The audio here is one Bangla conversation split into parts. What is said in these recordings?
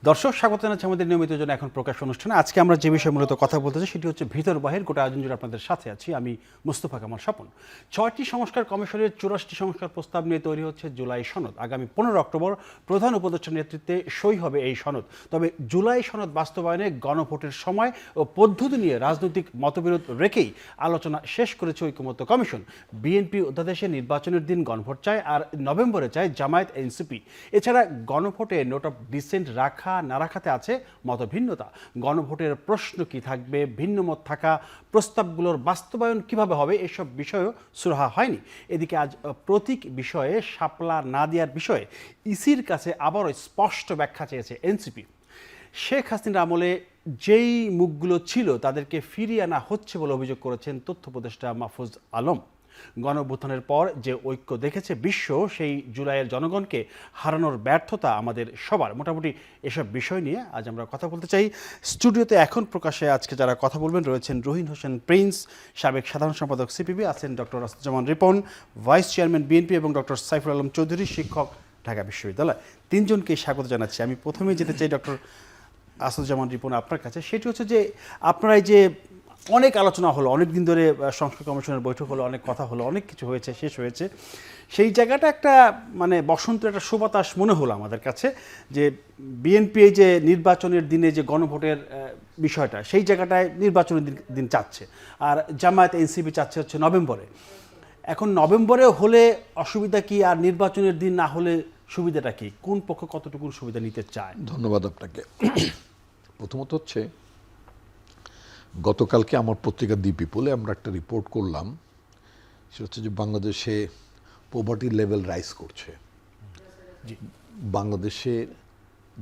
দর্শক স্বাগত জানাচ্ছি আমাদের নিয়মিত জন্য এখন প্রকাশ অনুষ্ঠানে। আজকে আমরা যে বিষয়ে মূলত কথা বলতে চাই সেটি হচ্ছে ভিতর বাহির গোটা আয়োজন জুড়ে আপনাদের সাথে আছি আমি মোস্তফা কামাল স্বপন। 6টি সংস্কার কমিশনের 84টি সংস্কার প্রস্তাব নিয়ে তৈরি হচ্ছে জুলাই সনদ। আগামী 15 অক্টোবর প্রধান উপদেষ্টার নেতৃত্বে সই হবে এই সনদ। তবে জুলাই সনদ বাস্তবায়নে গণভোটের সময় ও পদ্ধতি নিয়ে রাজনৈতিক মতবিরোধ রেখেই আলোচনা শেষ করেছে ঐকমত্য কমিশন। বিএনপি অধ্যাদেশে নির্বাচনের দিন গণভোট চায়, আর নভেম্বরে চায় জামায়াত এনসিপি। এছাড়া গণভোটে নোট অফ ডিসেন্ট রাখা না রাখাতে আছে মতভিন্নতা। গণভোটের প্রশ্ন কি থাকবে, ভিন্নমত থাকা প্রস্তাবগুলোর বাস্তবায়ন কিভাবে হবে, এসব বিষয়েও সুরাহা হয়নি। এদিকে আজ প্রতীক বিষয়ে শাপলা না দেওয়ার বিষয়ে ইসির কাছে আবারও স্পষ্ট ব্যাখ্যা চেয়েছে এনসিপি। শেখ হাসিনার আমলে যেই মুখগুলো ছিল তাদেরকে ফিরিয়ে আনা হচ্ছে বলে অভিযোগ করেছেন তথ্য উপদেষ্টা মাহফুজ আলম। গণঅভ্যুত্থানের পর যে ঐক্য দেখেছে বিশ্ব, সেই জুলাইয়ের জনগণকে হারানোর ব্যর্থতা আমাদের সবার। মোটামুটি এসব বিষয় নিয়ে আজ আমরা কথা বলতে চাই। স্টুডিওতে এখন প্রকাশে আজকে যারা কথা বলবেন রয়েছেন রহিন হোসেন প্রিন্স, সাবেক সাধারণ সম্পাদক সিপিবি, আছেন doctor Asaduzzaman Ripon, vice chairman BNP, এবং ডক্টর সাইফুল আলম চৌধুরী, শিক্ষক, ঢাকা বিশ্ববিদ্যালয়। তিনজনকে স্বাগত জানাচ্ছি। আমি প্রথমেই যেতে চাই ডক্টর আসাদুজ্জামান রিপন আপনার কাছে। সেটি হচ্ছে যে আপনারা এই যে অনেক আলোচনা হলো, অনেক দিন ধরে সংস্কার কমিশনের বৈঠক হলো, অনেক কথা হলো, অনেক কিছু হয়েছে, শেষ হয়েছে, সেই জায়গাটা একটা মানে বসন্তের একটা সুবাতাস মনে হলো আমাদের কাছে যে বিএনপি এই যে নির্বাচনের দিনে যে গণভোটের বিষয়টা, সেই জায়গাটায় নির্বাচনের দিন চাচ্ছে, আর জামায়াত এনসিপি চাচ্ছে হচ্ছে নভেম্বরে। এখন নভেম্বরে হলে অসুবিধা কি, আর নির্বাচনের দিন না হলে সুবিধাটা কি? কোন পক্ষ কতটুকু সুবিধা নিতে চায়? ধন্যবাদ আপনাকে। প্রথমত হচ্ছে, গতকালকে আমার পত্রিকা দি পিপলে আমরা একটা রিপোর্ট করলাম, সেটা হচ্ছে যে বাংলাদেশে পোভার্টি লেভেল রাইজ করছে। বাংলাদেশের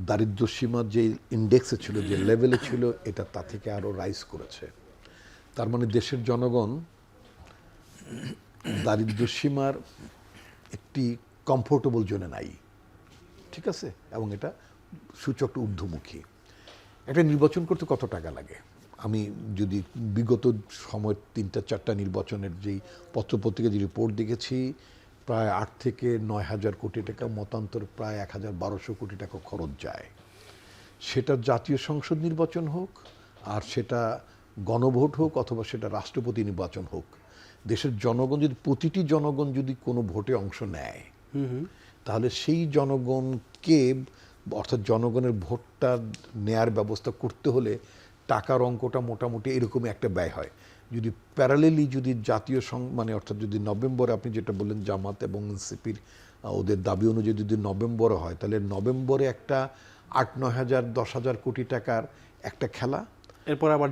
দারিদ্র্যসীমা যে ইন্ডেক্সে ছিল, যে লেভেলে ছিল, এটা তা থেকে আরও রাইজ করেছে। তার মানে দেশের জনগণ দারিদ্র্যসীমার একটি কমফোর্টেবল জোনে নাই, ঠিক আছে? এবং এটা সূচকটা ঊর্ধ্বমুখী। একটা নির্বাচন করতে কত টাকা লাগে? আমি যদি বিগত সময় 3-4টা নির্বাচনের যেই পত্রপত্রিকা যে রিপোর্ট দেখেছি, প্রায় 8 থেকে 9 হাজার কোটি টাকা, মতান্তর প্রায় 1200 কোটি টাকা খরচ যায়। সেটা জাতীয় সংসদ নির্বাচন হোক, আর সেটা গণভোট হোক, অথবা সেটা রাষ্ট্রপতি নির্বাচন হোক, দেশের জনগণ যদি, প্রতিটি জনগণ যদি কোনো ভোটে অংশ নেয়, তাহলে সেই জনগণকে, অর্থাৎ জনগণের ভোটটা নেয়ার ব্যবস্থা করতে হলে টাকার অঙ্কটা মোটামুটি এরকমই একটা ব্যয় হয়। যদি প্যারালেলি যদি জাতীয় মানে অর্থাৎ যদি নভেম্বরে, আপনি যেটা বললেন জামাত এবং এনসিপির ওদের দাবি অনুযায়ী যদি নভেম্বরে হয়, তাহলে নভেম্বরে একটা 8-9 হাজার 10 হাজার কোটি টাকার একটা খেলা। এরপর আবার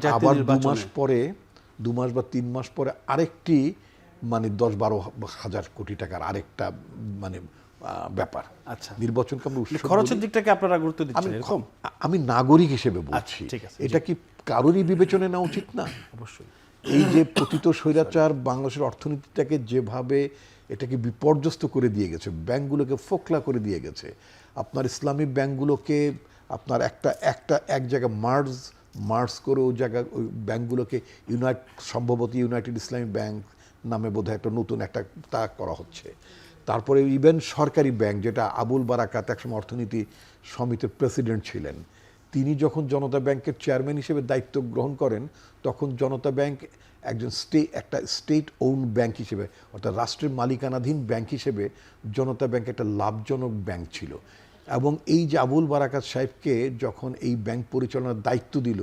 2 মাস পরে, 2 মাস বা 3 মাস পরে আরেকটি মানে 10-12 হাজার কোটি টাকার আরেকটা মানে ব্যাপার। আচ্ছা, নির্বাচনকে আমরা খরচের দিকটাকে আপনারা গুরুত্ব দিচ্ছেন এরকম? আমি নাগরিক হিসেবে বলছি, এটা কি কারোরই বিবেচনায় নেওয়া উচিত না? অবশ্যই। এই যে পতিত স্বৈরাচার বাংলাদেশের অর্থনীতিটাকে যেভাবে এটাকে বিপর্যস্ত করে দিয়ে গেছে, ব্যাংকগুলোকে ফোকলা করে দিয়ে গেছে, আপনার ইসলামী ব্যাংকগুলোকে আপনার এক জায়গায় মার্জ করে ওই জায়গায় ওই ব্যাংকগুলোকে সম্ভবত ইউনাইটেড ইসলামী ব্যাংক নামে বোধহয় একটা নতুন একটা তা করা হচ্ছে। তারপরে ইভেন সরকারি ব্যাংক, যেটা আবুল বারাকাত একসময় অর্থনীতি সমিতির প্রেসিডেন্ট ছিলেন, তিনি যখন জনতা ব্যাংকের চেয়ারম্যান হিসেবে দায়িত্ব গ্রহণ করেন, তখন জনতা ব্যাংক একজন একটা স্টেট ওন ব্যাংক হিসেবে, অর্থাৎ রাষ্ট্রের মালিকানাধীন ব্যাংক হিসেবে জনতা ব্যাংক একটা লাভজনক ব্যাংক ছিল। এবং এই যে আবুল বারাকাত সাহেবকে যখন এই ব্যাংক পরিচালনার দায়িত্ব দিল,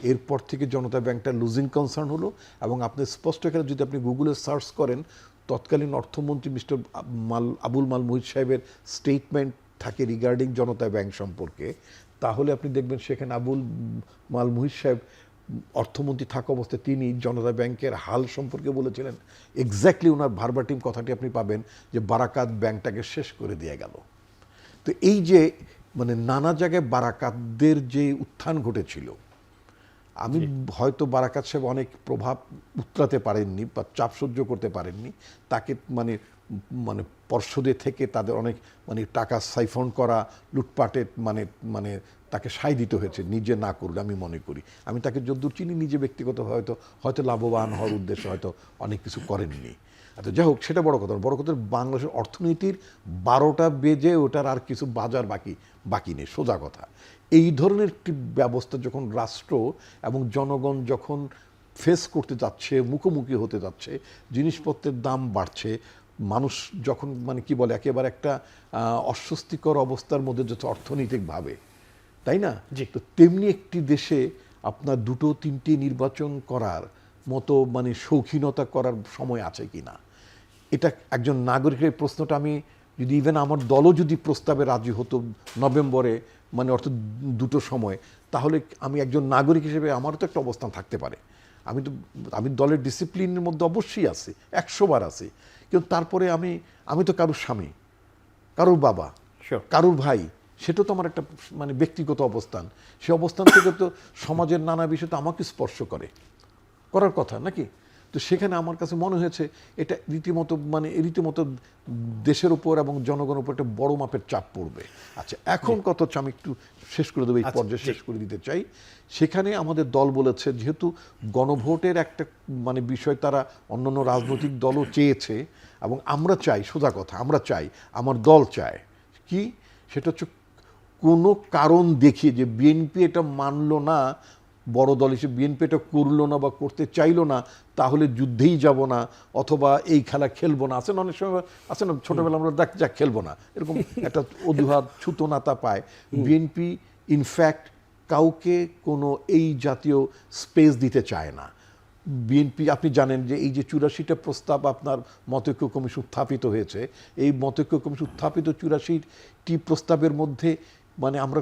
এরপর থেকে জনতা ব্যাংকটা লুজিং কনসার্ন হলো। এবং আপনি স্পষ্ট এখানে যদি আপনি গুগলে সার্চ করেন, তৎকালীন অর্থমন্ত্রী মিস্টার আবুল মাল মুহিত সাহেবের স্টেটমেন্ট থাকে রিগার্ডিং জনতা ব্যাংক সম্পর্কে, তাহলে আপনি দেখবেন সেখানে আবুল মাল মুহিত সাহেব অর্থমন্ত্রী থাকা অবস্থায় তিনি জনতা ব্যাংকের হাল সম্পর্কে বলেছিলেন। এক্স্যাক্টলি ওনার ভার্বাটিম কথাটি আপনি পাবেন, যে বারাকাত ব্যাংকটাকে শেষ করে দিয়ে গেল। তো এই যে মানে নানা জায়গায় বারাকাতদের যে উত্থান ঘটেছিল, আমি হয়তো বারাকাত সাহেব অনেক প্রভাব উতরাতে পারেননি বা চাপ সহ্য করতে পারেননি, তাকে মানে মানে পর্ষদে থেকে তাদের অনেক মানে টাকা সাইফন করা, লুটপাটে মানে মানে তাকে সায় দিতে হয়েছে, নিজে না করলে আমি মনে করি। আমি তাকে যদ্দূর চিনি, নিজে ব্যক্তিগত হয়তো লাভবান হওয়ার উদ্দেশ্যে হয়তো অনেক কিছু করেননি। আচ্ছা, যাই হোক, সেটা বড় কথা। বড় কথা বাংলাদেশের অর্থনীতির 12টা বেজে ওটার আর কিছু বাজার বাকি নেই, সোজা কথা। এই ধরনের একটি ব্যবস্থা যখন রাষ্ট্র এবং জনগণ যখন ফেস করতে যাচ্ছে, মুখোমুখি হতে যাচ্ছে, জিনিসপত্রের দাম বাড়ছে, মানুষ যখন মানে কি বলে একেবারে একটা অস্বস্তিকর অবস্থার মধ্যে যাচ্ছে অর্থনৈতিকভাবে, তাই না? তো তেমনি একটি দেশে আপনার 2-3টি নির্বাচন করার মতো মানে শৌখিনতা করার সময় আছে কি না, এটা একজন নাগরিকের প্রশ্নটা আমি যদি ইভেন আমার দলও যদি প্রস্তাবে রাজি হতো নভেম্বরে, মানে অর্থাৎ দুটো সময়, তাহলে আমি একজন নাগরিক হিসেবে আমারও তো একটা অবস্থান থাকতে পারে। আমি দলের ডিসিপ্লিনের মধ্যে অবশ্যই আছি, 100 বার আছি, কিন্তু তারপরে আমি তো কারুর স্বামী, কারুর বাবা, কারুর ভাই, সেটা তো আমার একটা মানে ব্যক্তিগত অবস্থান। সে অবস্থান থেকে তো সমাজের নানা বিষয় তো আমাকে স্পর্শ করার কথা নাকি? তো সেখানে আমার কাছে মনে হয়েছে এটা রীতিমতো দেশের উপর এবং জনগণের উপর একটা বড় মাপের চাপ পড়বে। আচ্ছা, এখন কত হচ্ছে, আমি একটু শেষ করে দেবো, এই পর্যায়ে শেষ করে দিতে চাই। সেখানে আমাদের দল বলেছে যেহেতু গণভোটের একটা মানে বিষয় তারা অন্যান্য রাজনৈতিক দলও চেয়েছে এবং আমরা চাই, সোজা কথা, আমরা চাই, আমার দল চায় কি, সেটা হচ্ছে কোনো কারণ দেখিয়ে যে বিএনপি এটা মানলো না, বড় দল হিসেবে বিএনপি এটা করলো না বা করতে চাইলো না, তাহলে যুদ্ধেই যাব না, অথবা এই খেলা খেলবো না। আছে না, অনেক সময় আছে না, ছোটবেলা আমরা যা খেলবো না, এরকম একটা অজুহাত ছুতোনাতা পায়। বিএনপি ইনফ্যাক্ট কাউকে কোনো এই জাতীয় স্পেস দিতে চায় না। বিএনপি, আপনি জানেন যে এই যে 84টা প্রস্তাব আপনার মতৈক্য কমিশন উত্থাপিত হয়েছে, এই মতৈক্য কমিশন উত্থাপিত 84টি প্রস্তাবের মধ্যে মানে আমরা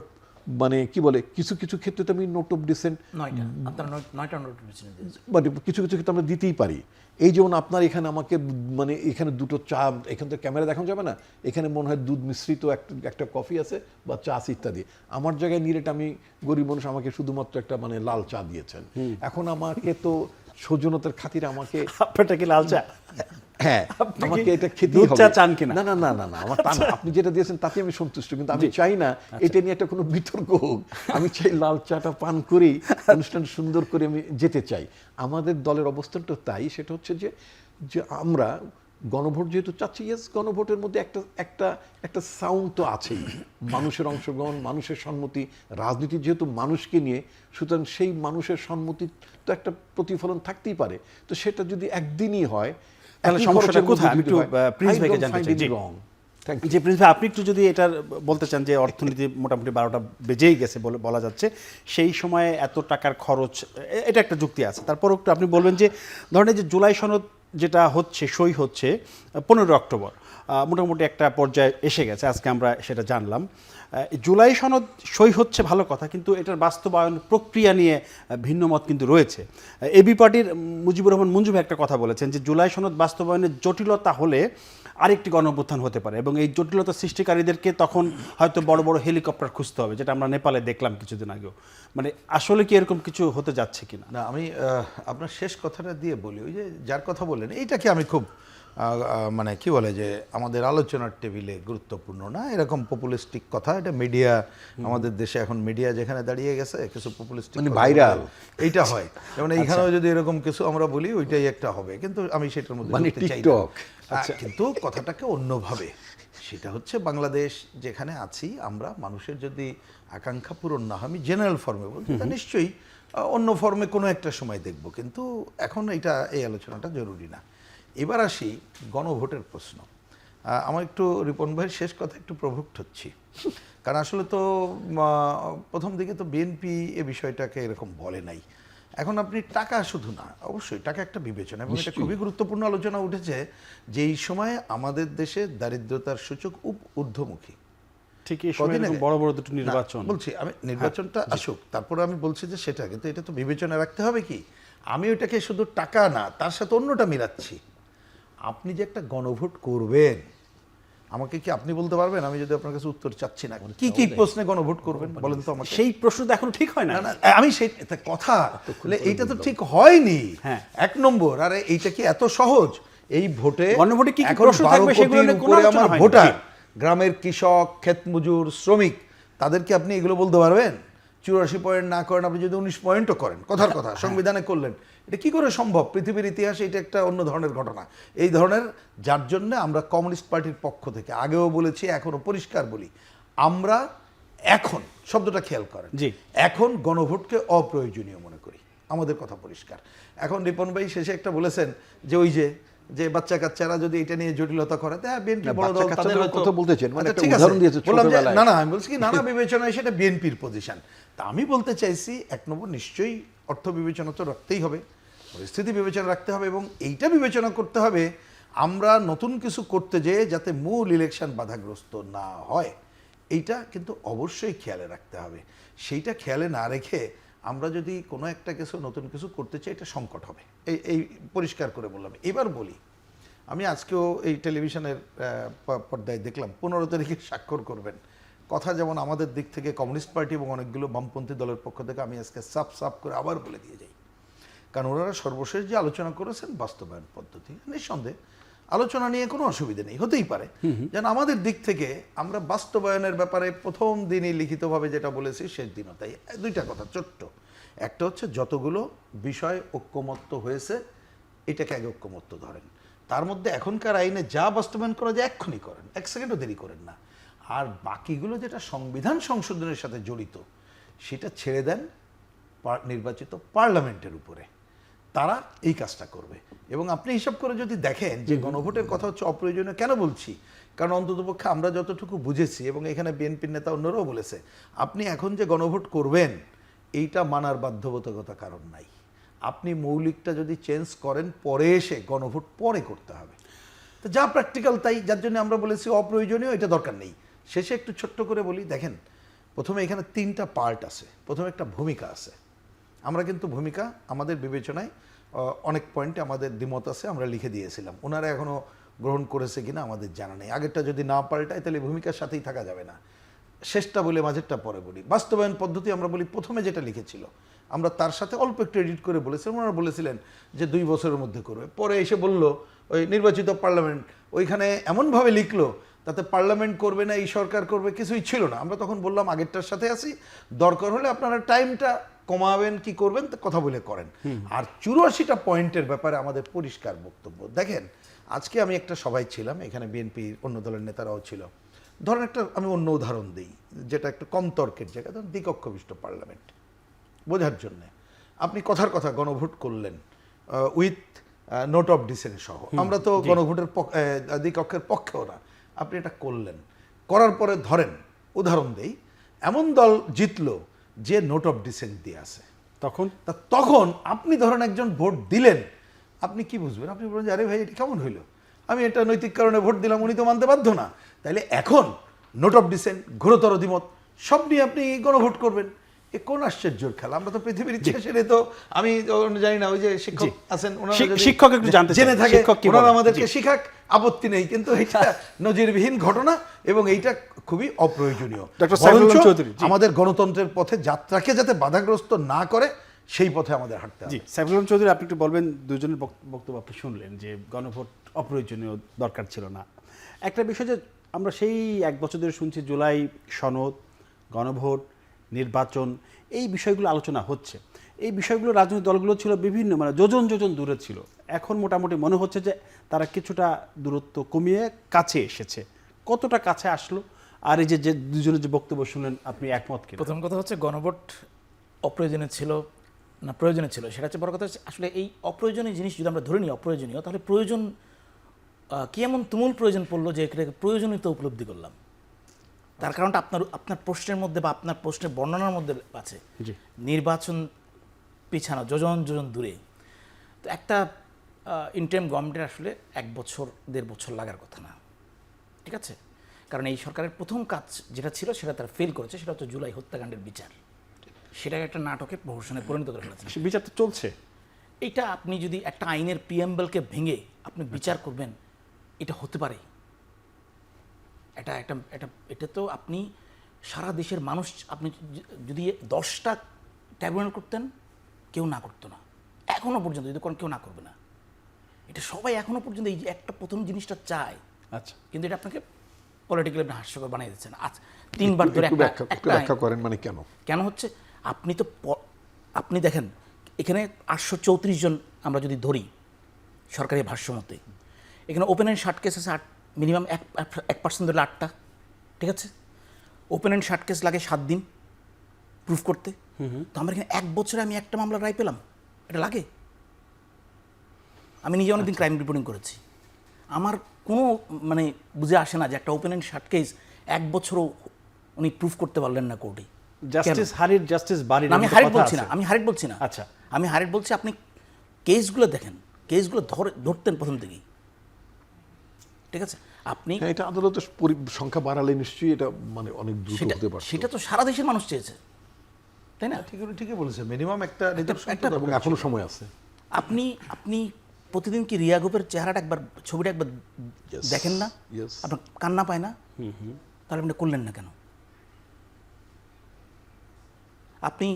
মানে কি বলে কিছু কিছু ক্ষেত্রে তো আমি নোট অফ ডিসেন্ট, মানে কিছু কিছু ক্ষেত্রে আমরা দিতেই পারি। এই যেমন আপনার এখানে আমাকে মানে এখানে দুটো চা, এখান থেকে ক্যামেরা দেখানো যাবে না, এখানে মনে হয় দুধ মিশ্রিত একটা কফি আছে বা চা আছে ইত্যাদি। আমার জায়গায় নিরেট, আমি গরিব মানুষ, আমাকে শুধুমাত্র একটা মানে লাল চা দিয়েছেন। এখন আমাকে তো সৌজন্যতার খাতিরে আমাকে আপনারটা কি লাল চা? হ্যাঁ, আমাকে এটা খেতেই হবে। চা চান কিনা? না না না না না, আমার তা না, আপনি যেটা দিয়েছেন তাতে আমি সন্তুষ্ট, কিন্তু আমি চাই না এটা নিয়ে একটা কোনো বিতর্ক হোক। আমি চাই লাল চাটা পান করেই অনুষ্ঠান সুন্দর করে আমি যেতে চাই। আমাদের দলের অবস্থানটা তাই, সেটা হচ্ছে যে আমরা গণভোট যেহেতু চাচ্ছি, ইয়েস, গণভোটের মধ্যে একটা সাউন্ড তো আছেই, মানুষের অংশগ্রহণ, মানুষের সম্মতি, রাজনীতি যেহেতু মানুষকে নিয়ে, সুতরাং সেই মানুষের সম্মতি তো একটা প্রতিফলন থাকতেই পারে। তো সেটা যদি একদিনই হয় তাহলে সমস্যাটা কোথায়? আমি একটু প্রিন্স ভাইকে জানতে চাই। যে প্রিন্স ভাই, আপনি একটু যদি এটা বলতে চান যে অর্থনীতি মোটামুটি 12টা বেজেই গেছে বলা যাচ্ছে, সেই সময়ে এত টাকার খরচ, এটা একটা যুক্তি আছে। তারপর একটু আপনি বলবেন যে ধরেন যে জুলাই সনদ যেটা হচ্ছে, সই হচ্ছে 15 অক্টোবর, মোটামুটি একটা পর্যায়ে এসে গেছে, আজকে আমরা সেটা জানলাম। জুলাই সনদ সই হচ্ছে ভালো কথা, কিন্তু এটার বাস্তবায়ন প্রক্রিয়া নিয়ে ভিন্ন মত কিন্তু রয়েছে। এবি পার্টির মুজিবুর রহমান মঞ্জু ভাই একটা কথা বলেছেন যে জুলাই সনদ বাস্তবায়নের জটিলতা হলে আরেকটি গণঅভ্যুত্থান হতে পারে, এবং এই জটিলতা সৃষ্টিকারীদেরকে তখন হয়তো বড় বড় হেলিকপ্টার খুঁজতে হবে, যেটা আমরা নেপালে দেখলাম কিছুদিন আগেও। মানে আসলে কি এরকম কিছু হতে যাচ্ছে কিনা? না, আমি আপনার শেষ কথাটা দিয়ে বলি, ওই যে যার কথা বললেন, এইটাকে আমি খুব মানে কি বলে যে আমাদের আলোচনার টেবিলে গুরুত্বপূর্ণ না এরকম পপুলিস্টিক কথা। এটা মিডিয়া, আমাদের দেশে এখন মিডিয়া যেখানে দাঁড়িয়ে গেছে, কিছু পপুলিস্টিক মানে ভাইরাল এইটা হয়। যেমন এইখানেও যদি এরকম কিছু আমরা বলি, ওইটাই একটা হবে, কিন্তু আমি সেটার মধ্যে মানে ঢুকতে চাই না। টিকটক। কিন্তু কথাটাকে অন্যভাবে, সেটা হচ্ছে বাংলাদেশ যেখানে আছি আমরা, মানুষের যদি আকাঙ্ক্ষা পূরণ না হয়, আমি জেনারেল ফর্মে বলছি, তা নিশ্চয়ই অন্য ফর্মে কোনো একটা সময় দেখব, কিন্তু এখন এই আলোচনাটা জরুরি না। এবার আসি গণভোটের প্রশ্ন। আমার একটু রিপন ভাইয়ের শেষ কথা একটু প্রভুক্ত হচ্ছি, কারণ আসলে তো প্রথম দিকে তো বিএনপি এ বিষয়টাকে এরকম বলে নাই। এখন আপনি টাকা শুধু না, অবশ্যই টাকা একটা বিবেচনা, এবং এটা খুবই গুরুত্বপূর্ণ আলোচনা উঠেছে যে এই সময় আমাদের দেশে দারিদ্রতার সূচক ঊর্ধ্বমুখী। ঠিক এই সময় বড় বড় দুটো নির্বাচন, বলছি আমি নির্বাচনটা আসুক, তারপরে আমি বলছি যে সেটা, কিন্তু এটা তো বিবেচনা রাখতে হবে কি, আমি ওইটাকে শুধু টাকা না, তার সাথে অন্যটা মিলাচ্ছি। আপনি যে একটা গণভোট করবেন, আমাকে কি আপনি বলতে পারবেন, আমি যদি আপনার কাছে উত্তর চাচ্ছি না, কি কি প্রশ্নে গণভোট করবেন বলেন তো আমাকে। সেই প্রশ্ন তো এখনো ঠিক হয় না। আমি সেই কথা, এইটা তো ঠিক হয়নি। হ্যাঁ, 1 নম্বর, আরে এইটা কি এত সহজ? এই ভোটে গণভোটে কি প্রশ্ন থাকবে সেগুলো নিয়ে কোনো আলোচনা আমার হয়নি। ভোটার, গ্রামের কৃষক, ক্ষেতমজুর, শ্রমিক, তাদেরকে আপনি এগুলো বলতে পারবেন? 84 পয়েন্ট না করেন, আপনি যদি 19 পয়েন্টও করেন, কথার কথা সংবিধানে করলেন, এটা কি করে সম্ভব? পৃথিবীর ইতিহাসে এটা একটা অন্য ধরনের ঘটনা। এই ধরনের, যার জন্য আমরা কমিউনিস্ট পার্টির পক্ষ থেকে আগেও বলেছি, এখনো পরিষ্কার বলি, আমরা এখন শব্দটা খেয়াল করেন, জি। এখন গণভোটকে অপ্রয়োজনীয় মনে করি, আমাদের কথা পরিষ্কার। এখন রিপন ভাই শেষে একটা বলেছেন যে ওই যে বাচ্চা কাচ্চারা যদি এটা নিয়ে জটিলতা করে, হ্যাঁ বিএনপি বড় দল, বাচ্চা তাদের কাচ্চাদের হয়তো কথা বলতেছেন, মানে আচ্ছা, একটা ঠিক আছে। উদাহরণ দিয়েছে বললাম যে ছোটবেলায়। না আমি বলছি কি নানা বিবেচনায় সেটা বিএনপির পজিশন। তা আমি বলতে চাইছি 1 নম্বর নিশ্চয়ই অর্থ বিবেচনা তো রাখতেই হবে, পরিস্থিতি বিবেচনা রাখতে হবে, এবং এইটা বিবেচনা করতে হবে আমরা নতুন কিছু করতে যেয়ে যাতে মূল ইলেকশন বাধাগ্রস্ত না হয়, এইটা কিন্তু অবশ্যই খেয়ালে রাখতে হবে। সেইটা খেয়ালে না রেখে আমরা যদি কোনো একটা কিছু নতুন কিছু করতে চাই, এটা সংকট হবে। এই পরিষ্কার করে বললাম। এবার বলি, আমি আজকেও এই টেলিভিশনের পর্দায় দেখলাম 15 তারিখে স্বাক্ষর করবেন কথা, যেমন আমাদের দিক থেকে কমিউনিস্ট পার্টি এবং অনেকগুলো বামপন্থী দলের পক্ষ থেকে আমি আজকে সাফ করে আবার বলে দিয়ে যাই, কারণ ওনারা সর্বশেষ যে আলোচনা করেছেন বাস্তবায়ন পদ্ধতি, নিঃসন্দেহে আলোচনা নিয়ে কোনো অসুবিধা নেই, হতেই পারে। যেন আমাদের দিক থেকে আমরা বাস্তবায়নের ব্যাপারে প্রথম দিনই লিখিতভাবে যেটা বলেছি, শেষ দিনও তাই। 2টা কথা ছোট্ট। একটা হচ্ছে যতগুলো বিষয় ঐক্যমত্য হয়েছে এটাকে আগে ঐক্যমত্য ধরেন, তার মধ্যে এখনকার আইনে যা বাস্তবায়ন করা যায় এক্ষুনি করেন, 1 সেকেন্ডও দেরি করেন না। আর বাকিগুলো যেটা সংবিধান সংশোধনের সাথে জড়িত সেটা ছেড়ে দেন নির্বাচিত পার্লামেন্টের উপরে, তারা এই কাজটা করবে। এবং আপনি হিসাব করে যদি দেখেন যে গণভোটের কথা হচ্ছে অপ্রয়োজনীয়, কেন বলছি, কারণ অন্ততপক্ষে আমরা যতটুকু বুঝেছি, এবং এখানে বিএনপির নেতা অন্যরাও বলেছে, আপনি এখন যে গণভোট করবেন এইটা মানার বাধ্যবাধকতা কারণ নাই। আপনি মৌলিকটা যদি চেঞ্জ করেন পরে এসে গণভোট পরে করতে হবে। তো যা প্র্যাকটিক্যাল তাই, যার জন্য আমরা বলেছি অপ্রয়োজনীয়, এটা দরকার নেই। শেষে একটু ছোট্ট করে বলি, দেখেন প্রথমে এখানে 3টা পার্ট আছে। প্রথমে একটা ভূমিকা আছে, আমরা কিন্তু ভূমিকা আমাদের বিবেচনায় অনেক পয়েন্টে আমাদের দ্বিমত আছে, আমরা লিখে দিয়েছিলাম, ওনারা এখনও গ্রহণ করেছে কিনা আমাদের জানা নেই। আগেরটা যদি না পাল্টায় তাহলে ভূমিকার সাথেই থাকা যাবে না। শেষটা বলে মাঝেরটা পরে বলি। বাস্তবায়ন পদ্ধতি আমরা বলি প্রথমে যেটা লিখেছিল আমরা তার সাথে অল্প একটু এডিট করে বলেছিলাম, ওনারা বলেছিলেন যে 2 বছরের মধ্যে করবে। পরে এসে বলল ওই নির্বাচিত পার্লামেন্ট, ওইখানে এমনভাবে লিখলো তাতে পার্লামেন্ট করবে না, এই সরকার করবে, কিছুই ছিল না। আমরা তখন বললাম আগেরটার সাথে আছি, দরকার হলে আপনারা টাইমটা কমাবেন কি করবেন তা কথা বলে করেন। আর 84টা পয়েন্টের ব্যাপারে আমাদের পরিষ্কার বক্তব্য। দেখেন আজকে আমি একটা সভায় ছিলাম, এখানে বিএনপির অন্য দলের নেতারাও ছিল। ধরেন একটা আমি অন্য উদাহরণ দিই যেটা একটু কম তর্কের জায়গা, ধরুন দ্বিকক্ষ বিশিষ্ট পার্লামেন্ট বোঝার জন্যে আপনি কথার কথা গণভোট করলেন উইথ নোট অফ ডিসেন্ট সহ। আমরা তো গণভোটের দ্বিকক্ষের পক্ষেও না, আপনি এটা করলেন, করার পরে ধরেন উদাহরণ দেই এমন দল জিতলো যে নোট অফ ডিসেন্ট দিয়ে আছে, তখন আপনি ধরেন একজন ভোট দিলেন, আপনি কি বুঝবেন? আপনি বলবেন যে আরে ভাই এটা কেমন হইলো, আমি এটা নৈতিক কারণে ভোট দিলাম, উনি তো মানতে বাধ্য না। তাইলে এখন নোট অফ ডিসেন্ট, ঘোরতর দ্বিমত সব নিয়ে আপনি গণভোট করবেন, এ কোন আশ্চর্যের খেলা? আমরা তো পৃথিবীর ইতিহাসে তো আমি জানি না, ওই যে শিক্ষক আছেন শিক্ষক একটু জানতে জেনে থাকে, ওনারা আমাদেরকে শিখাক, আপত্তি নেই, কিন্তু এটা নজিরবিহীন ঘটনা এবং এইটা খুবই অপ্রয়োজনীয়। আমাদের গণতন্ত্রের পথে যাত্রাকে যাতে বাধাগ্রস্ত না করে সেই পথে আমাদের হাঁটতে হবে। সাইফুল আলম চৌধুরী, আপনি একটু বলবেন, দুজনের বক্তব্য আপনি শুনলেন যে গণভোট অপ্রয়োজনীয়, দরকার ছিল না। একটা বিষয় যে আমরা সেই 1 বছর ধরে শুনছি, জুলাই সনদ, গণভোট, নির্বাচন, এই বিষয়গুলো আলোচনা হচ্ছে। এই বিষয়গুলো রাজনৈতিক দলগুলো ছিল বিভিন্ন, মানে যোজন দূরে ছিল। এখন মোটামুটি মনে হচ্ছে যে তারা কিছুটা দূরত্ব কমিয়ে কাছে এসেছে। কতটা কাছে আসলো? আর এই যে দুজনের যে বক্তব্য শুনলেন, আপনি একমত কিনা? প্রথম কথা হচ্ছে গণভোট অপ্রয়োজনীয় ছিল না প্রয়োজনীয় ছিল, সেটা হচ্ছে বড় কথা। আসলে এই অপ্রয়োজনীয় জিনিস যদি আমরা ধরে নিই অপ্রয়োজনীয়, তাহলে প্রয়োজন কি এমন তুমুল প্রয়োজন পড়লো যে এটাকে প্রয়োজনীয়তা উপলব্ধি করলাম। তার কারণটা আপনার প্রশ্নের মধ্যে বা আপনার প্রশ্নের বর্ণনার মধ্যে আছে। নির্বাচন পিছানো যোজন দূরে, তো একটা ইন্টারিম গভর্নমেন্টের আসলে 1 বছর 1.5 বছর লাগার কথা না, ঠিক আছে? কারণ এই সরকারের প্রথম কাজ যেটা ছিল সেটা তারা ফেল করেছে, সেটা হচ্ছে জুলাই হত্যাকাণ্ডের বিচার। সেটাকে একটা নাটকে প্রহসনে পরিণত করে ফেলেছে। বিচার তো চলছে। এটা আপনি যদি একটা আইনের প্রিএম্বলকে ভেঙে আপনি বিচার করবেন, এটা হতে পারে? এটা তো আপনি সারা দেশের মানুষ, আপনি যদি 10টা ট্রাইব্যুনাল করতেন, কেউ না করতো না এখনো পর্যন্ত, যদি কেউ না করবে না। এটা সবাই এখনো পর্যন্ত এই যে একটা প্রথম জিনিসটা চায়। আচ্ছা, কিন্তু এটা আপনাকে পলিটিক্যালি আপনি হাস্যকর বানিয়ে দিচ্ছেন। আচ্ছা, 3 বার ধরে ব্যাখ্যা করেন, মানে কেন হচ্ছে? আপনি দেখেন এখানে 834 জন আমরা যদি ধরি সরকারি ভাষ্য মতে, এখানে ওপেন এন্ড শার্ট কেস আছে মিনিমাম 1% ধরলে 8টা, ঠিক আছে? ওপেন অ্যান্ড শার্ট কেস লাগে 7 দিন প্রুফ করতে, তো আমরা এখানে 1 বছরে আমি একটা মামলার রায় পেলাম, এটা লাগে? আমি নিজে অনেকদিন ক্রাইম রিপোর্টিং করেছি, আমার কোনো মানে বুঝে আসে না যে একটা ওপেন অ্যান্ড শার্ট কেস 1 বছরও উনি প্রুফ করতে পারলেন না কোর্টে। জাস্টিস হারির জাস্টিস বাড়ির আমি হারিট বলছি না, আমি হারিট বলছি না, আচ্ছা। আমি হারিট বলছি আপনি কেসগুলো দেখেন, কেসগুলো ধরতেন প্রথম থেকেই, ঠিক আছে? আপনি হ্যাঁ, এটা আদালতের সংখ্যা বাড়ালে নিশ্চয়ই এটা মানে অনেক দ্রুত হতে পারত। সেটা তো সারা দেশের মানুষ চেয়েছে, তাই না? ঠিকই বলেছে, মিনিমাম একটা নিদর্শন তো এবং দরকার। এখনো সময় আছে। আপনি প্রতিদিন কি রিয়া গোপের চেহারাটা একবার, ছবিটা একবার Yes. দেখেন না? Yes. আপনার কান্না পায় না? তাহলে আপনি করলেন না কেন? আপনি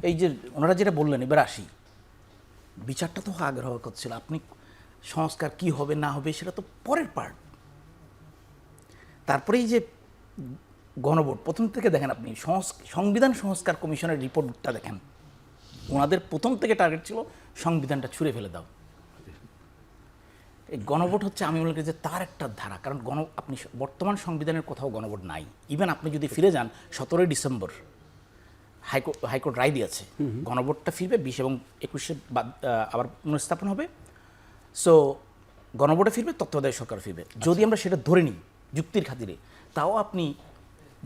এই যে ওনারা যেটা বললেন, এবার আসি, বিচারটা তো আগ্রহ করছিল, আপনি সংস্কার কি হবে না হবে সেটা তো পরের পার্ট। তারপরে এই যে গণভোট, প্রথম থেকে দেখেন আপনি সংবিধান সংস্কার কমিশনের রিপোর্টটা দেখেন, ওনাদের প্রথম থেকে টার্গেট ছিল সংবিধানটা ছুঁড়ে ফেলে দাও। এই গণভোট হচ্ছে, আমি মনে করি যে তার একটা ধারা, কারণ আপনি বর্তমান সংবিধানের কোথাও গণভোট নাই। ইভেন আপনি যদি ফিরে যান 17 ডিসেম্বর হাইকোর্ট রায় দিয়েছে, গণভোটটা ফিরবে 20 এবং 21 আবার পুনঃস্থাপন হবে। সো গণভোটে ফিরবে, তত্ত্বাবধায়ক সরকার ফিরবে। যদি আমরা সেটা ধরে নিই যুক্তির খাতিরে, তাও আপনি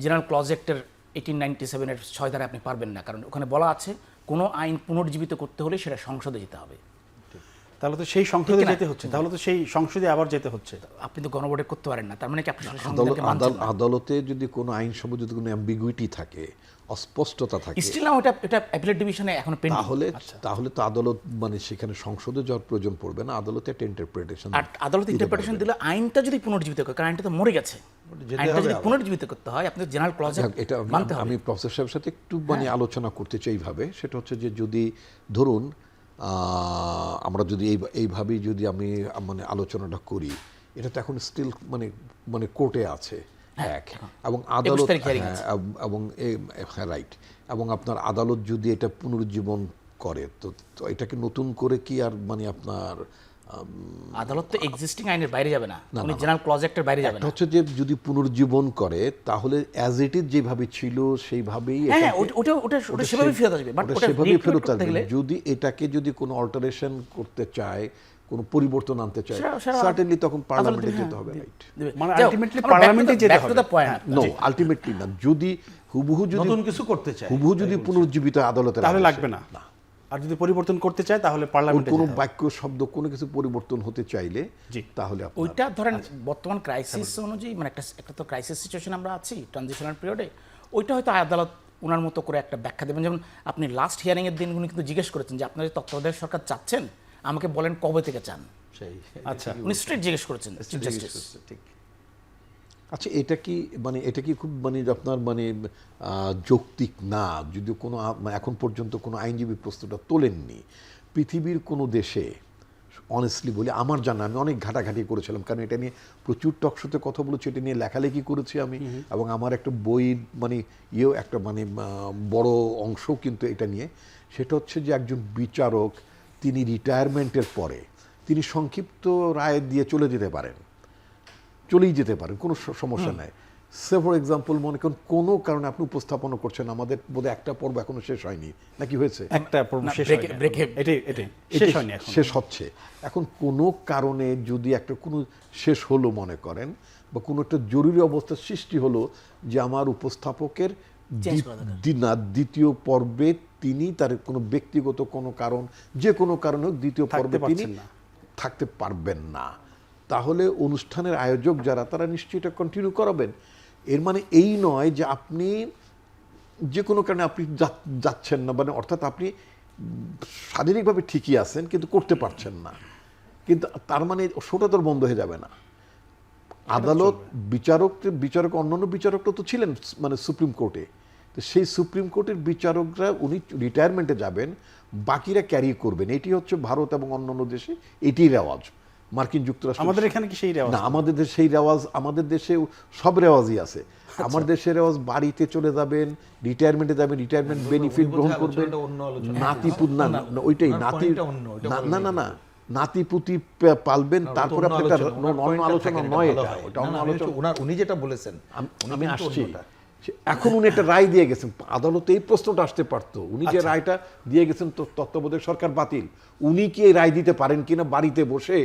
জেনারেল ক্লজ অ্যাক্টের 1897-এর 6 ধারায় আপনি পারবেন না, কারণ ওখানে বলা আছে কোনো আইন পুনর্জীবিত করতে হলে সেটা সংসদে যেতে হবে। তাহলে তো সেই সংসদে ঠিক না? যেতে হচ্ছে, তাহলে তো সেই সংসদে আবার যেতে হচ্ছে। আপনি তো গণভোটে করতে পারেন না, তার মানে কি আপনি সংবিধানকে মানছেন না? আদালতে যদি কোনো আইন সম্বন্ধে যদি কোনো অ্যাম্বিগুইটি থাকে, অস্পষ্টতা থাকে, স্টিল না, এটা অ্যাপিলেট ডিভিশনে এখনো পেন্ডিং। তাহলে তো আদালত মানে সেখানে সংসদে যাওয়ার প্রয়োজন পড়বে না, আদালতে একটা ইন্টারপ্রিটেশন। আর আদালত ইন্টারপ্রিটেশন দিলে আইনটা যদি পুনর্জীবিত করে, কারণ আইনটা তো মরে গেছে, আইনটা যদি পুনর্জীবিত করতে হয় আপনি জেনারেল ক্লজ এটা মানতে হবে। আমি প্রফেসর সাহেবের সাথে একটু মানে আলোচনা করতে চাই এইভাবে, সেটা হচ্ছে যে যদি ধরুন আমরা যদি এইভাবেই যদি আমি মানে আলোচনাটা করি, এটা তো এখন স্টিল মানে মানে কোর্টে আছে এক, এবং আদালত এবং রাইট, এবং আপনার আদালত যদি এটা পুনরুজ্জীবন করে তো এটাকে নতুন করে কি আর মানে আপনার আদালত তো এক্সিস্টিং আইনের বাইরে যাবে না, উনি জেনারেল ক্লজ অ্যাক্টের বাইরে যাবে না। হচ্ছে যে যদি পুনরুজ্জীবন করে তাহলে অ্যাজ ইট ইজ যেভাবে ছিল সেইভাবেই হ্যাঁ, ওটা সেভাবে ফেরত আসবে, বাট ওটা সেভাবেই ফেরত করতে আসবে। গেলে যদি এটাকে যদি কোনো অল্টারেশন করতে চায়, কোনো পরিবর্তন আনতে চায়, সেটা সার্টেনলি তখন পার্লামেন্টে যেতে হবে, রাইট? মানে আলটিমেটলি পার্লামেন্টে যেতে হবে। নো, আলটিমেটলি না, যদি হুবহু যদি নতুন কিছু করতে চায়, হুবহু যদি পুনরুজ্জীবিত আদালতে তাহলে লাগবে না, আর যদি পরিবর্তন করতে চায় তাহলে পার্লামেন্টে কোনো বাক্য শব্দ কোনো কিছু পরিবর্তন হতে চাইলে তাহলে ওইটা ধরেন বর্তমান ক্রাইসিস অনুযায়ী, মানে একটা তো ক্রাইসিস সিচুয়েশন আমরা আছি, ট্রানজিশনাল পিরিয়ডে, ওইটা হয়তো আদালত ওনার মতো করে একটা ব্যাখ্যা দেবেন। যেমন আপনি লাস্ট হিয়ারিংয়ের দিন উনি কিন্তু জিজ্ঞেস করেছেন যে আপনারা যে তত্ত্বাবধায়ক সরকার চাচ্ছেন, আমাকে বলেন কবে থেকে চান। আচ্ছা, উনি স্ট্রেট জিজ্ঞেস করেছেন চিফ জাস্টিস। ঠিক। আচ্ছা, এটা কি খুব মানে আপনার মানে যৌক্তিক না? যদি কোনো এখন পর্যন্ত কোনো আইনজীবী প্রশ্নটা তোলেননি পৃথিবীর কোনো দেশে, অনেস্টলি বলি আমার জানা, আমি অনেক ঘাটাঘাটি করেছিলাম, কারণ এটা নিয়ে প্রচুর টকশোতে কথা বলেছি, এটা নিয়ে লেখালেখি করেছি আমি, এবং আমার একটা বই মানে একটা মানে বড় অংশও কিন্তু এটা নিয়ে, সেটা হচ্ছে যে একজন বিচারক তিনি রিটায়ারমেন্টের পরে তিনি সংক্ষিপ্ত রায় দিয়ে চলেই যেতে পারেন, কোনো সমস্যা নাই। সে ফর এক্সাম্পল মনে করুন কোনো কারণে আপনি উপস্থাপনা করছেন, আমাদের বোধহয় একটা পর্ব এখনো শেষ হয়নি, নাকি হয়েছে? একটা পর্ব শেষ হয়নি, এটাই শেষ হচ্ছে এখন। কোনো কারণে যদি একটা কোনো শেষ হলো মনে করেন, বা কোনো একটা জরুরি অবস্থার সৃষ্টি হলো যে আমার উপস্থাপকের দ্বিতীয় পর্বে তিনি তার কোনো ব্যক্তিগত কোনো কারণ, যে কোনো কারণে দ্বিতীয় পর্বে তিনি থাকতে পারবেন না, তাহলে অনুষ্ঠানের আয়োজক যারা তারা নিশ্চয়ই এটা কন্টিনিউ করাবেন। এর মানে এই নয় যে আপনি যে কোনো কারণে আপনি যাচ্ছেন না, মানে অর্থাৎ আপনি শারীরিকভাবে ঠিকই আছেন কিন্তু করতে পারছেন না, কিন্তু তার মানে শোটা তো বন্ধ হয়ে যাবে না। আদালত বিচারক অন্যান্য বিচারকরা তো ছিলেন মানে সুপ্রিম কোর্টে, তো সেই সুপ্রিম কোর্টের বিচারকরা উনি রিটায়ারমেন্টে যাবেন, বাকিরা ক্যারি করবেন। এটি হচ্ছে ভারত এবং অন্যান্য দেশে এটি রেওয়াজ। মার্কিন যুক্তরাষ্ট্র, আমাদের এখানে কি সেই রেওয়াজ না? আমাদের দেশে সেই রেওয়াজ, আমাদের দেশে সব রেওয়াজই আছে। আমার দেশের রেওয়াজ বাড়িতে চলে যাবেন, রিটায়ারমেন্টে যাবেন, রিটায়ারমেন্ট বেনিফিট গ্রহণ করবেন, নাতিপুত না ওইটাই নাতি না নাতিপুতি পালবেন, তারপরে অন্য আলোচনা নয়, এটা অন্য আলোচনা। উনি যেটা বলেছেন আমি আসছি, এখন উনি একটা রায় দিয়ে গেছেন, আদালতে এই প্রশ্নটা আসতে পারতো, উনি যে রায়টা দিয়ে গেছেন তো তত্ত্বাবধায়ক সরকার বাতিল, উনি কি এই রায় দিতে পারেন কিনা বাড়িতে বসে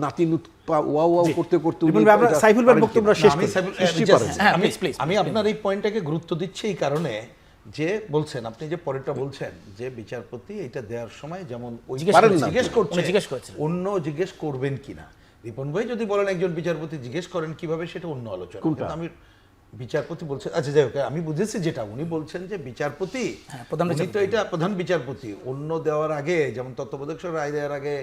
নাতি ওয়াও ওয়াও করতে করতে উনি রিপন ভাই, আমরা এটা সাইফুল ভাইয়ের পারেন বক্তব্য কিনা? শেষ আমি করি। সাইফুল- নিশ্চয়ই just- পারেন। হ্যাঁ, আমি please, please, আমি please. আপনার এই পয়েন্টটাকে গুরুত্ব দিচ্ছি এই কারণে যে বলছেন, আপনি যে পরেরটা বলছেন যে বিচারপতি এটা দেওয়ার সময় যেমন ওই জিজ্ঞেস পারেন না, করেছেন। জিজ্ঞেস করছে, উনি জিজ্ঞেস করেছিলেন। অন্য জিজ্ঞেস করবেন কিনা। রিপন ভাই যদি বলেন একজন বিচারপতি জিজ্ঞেস করেন কিভাবে, সেটা অন্য আলোচনা। কোনটা? কিন্তু আমি বিচারপতি বলছেন, আচ্ছা যাই হোক, আমি বুঝেছি যেটা উনি বলছেন যে বিচারপতি, হ্যাঁ, প্রধান উনি তো বিচারপতি। এটা প্রধান বিচারপতি, অন্য দেওয়ার আগে যেমন তত্ত্বাবধায়ক সরকার রায় দেওয়ার আগে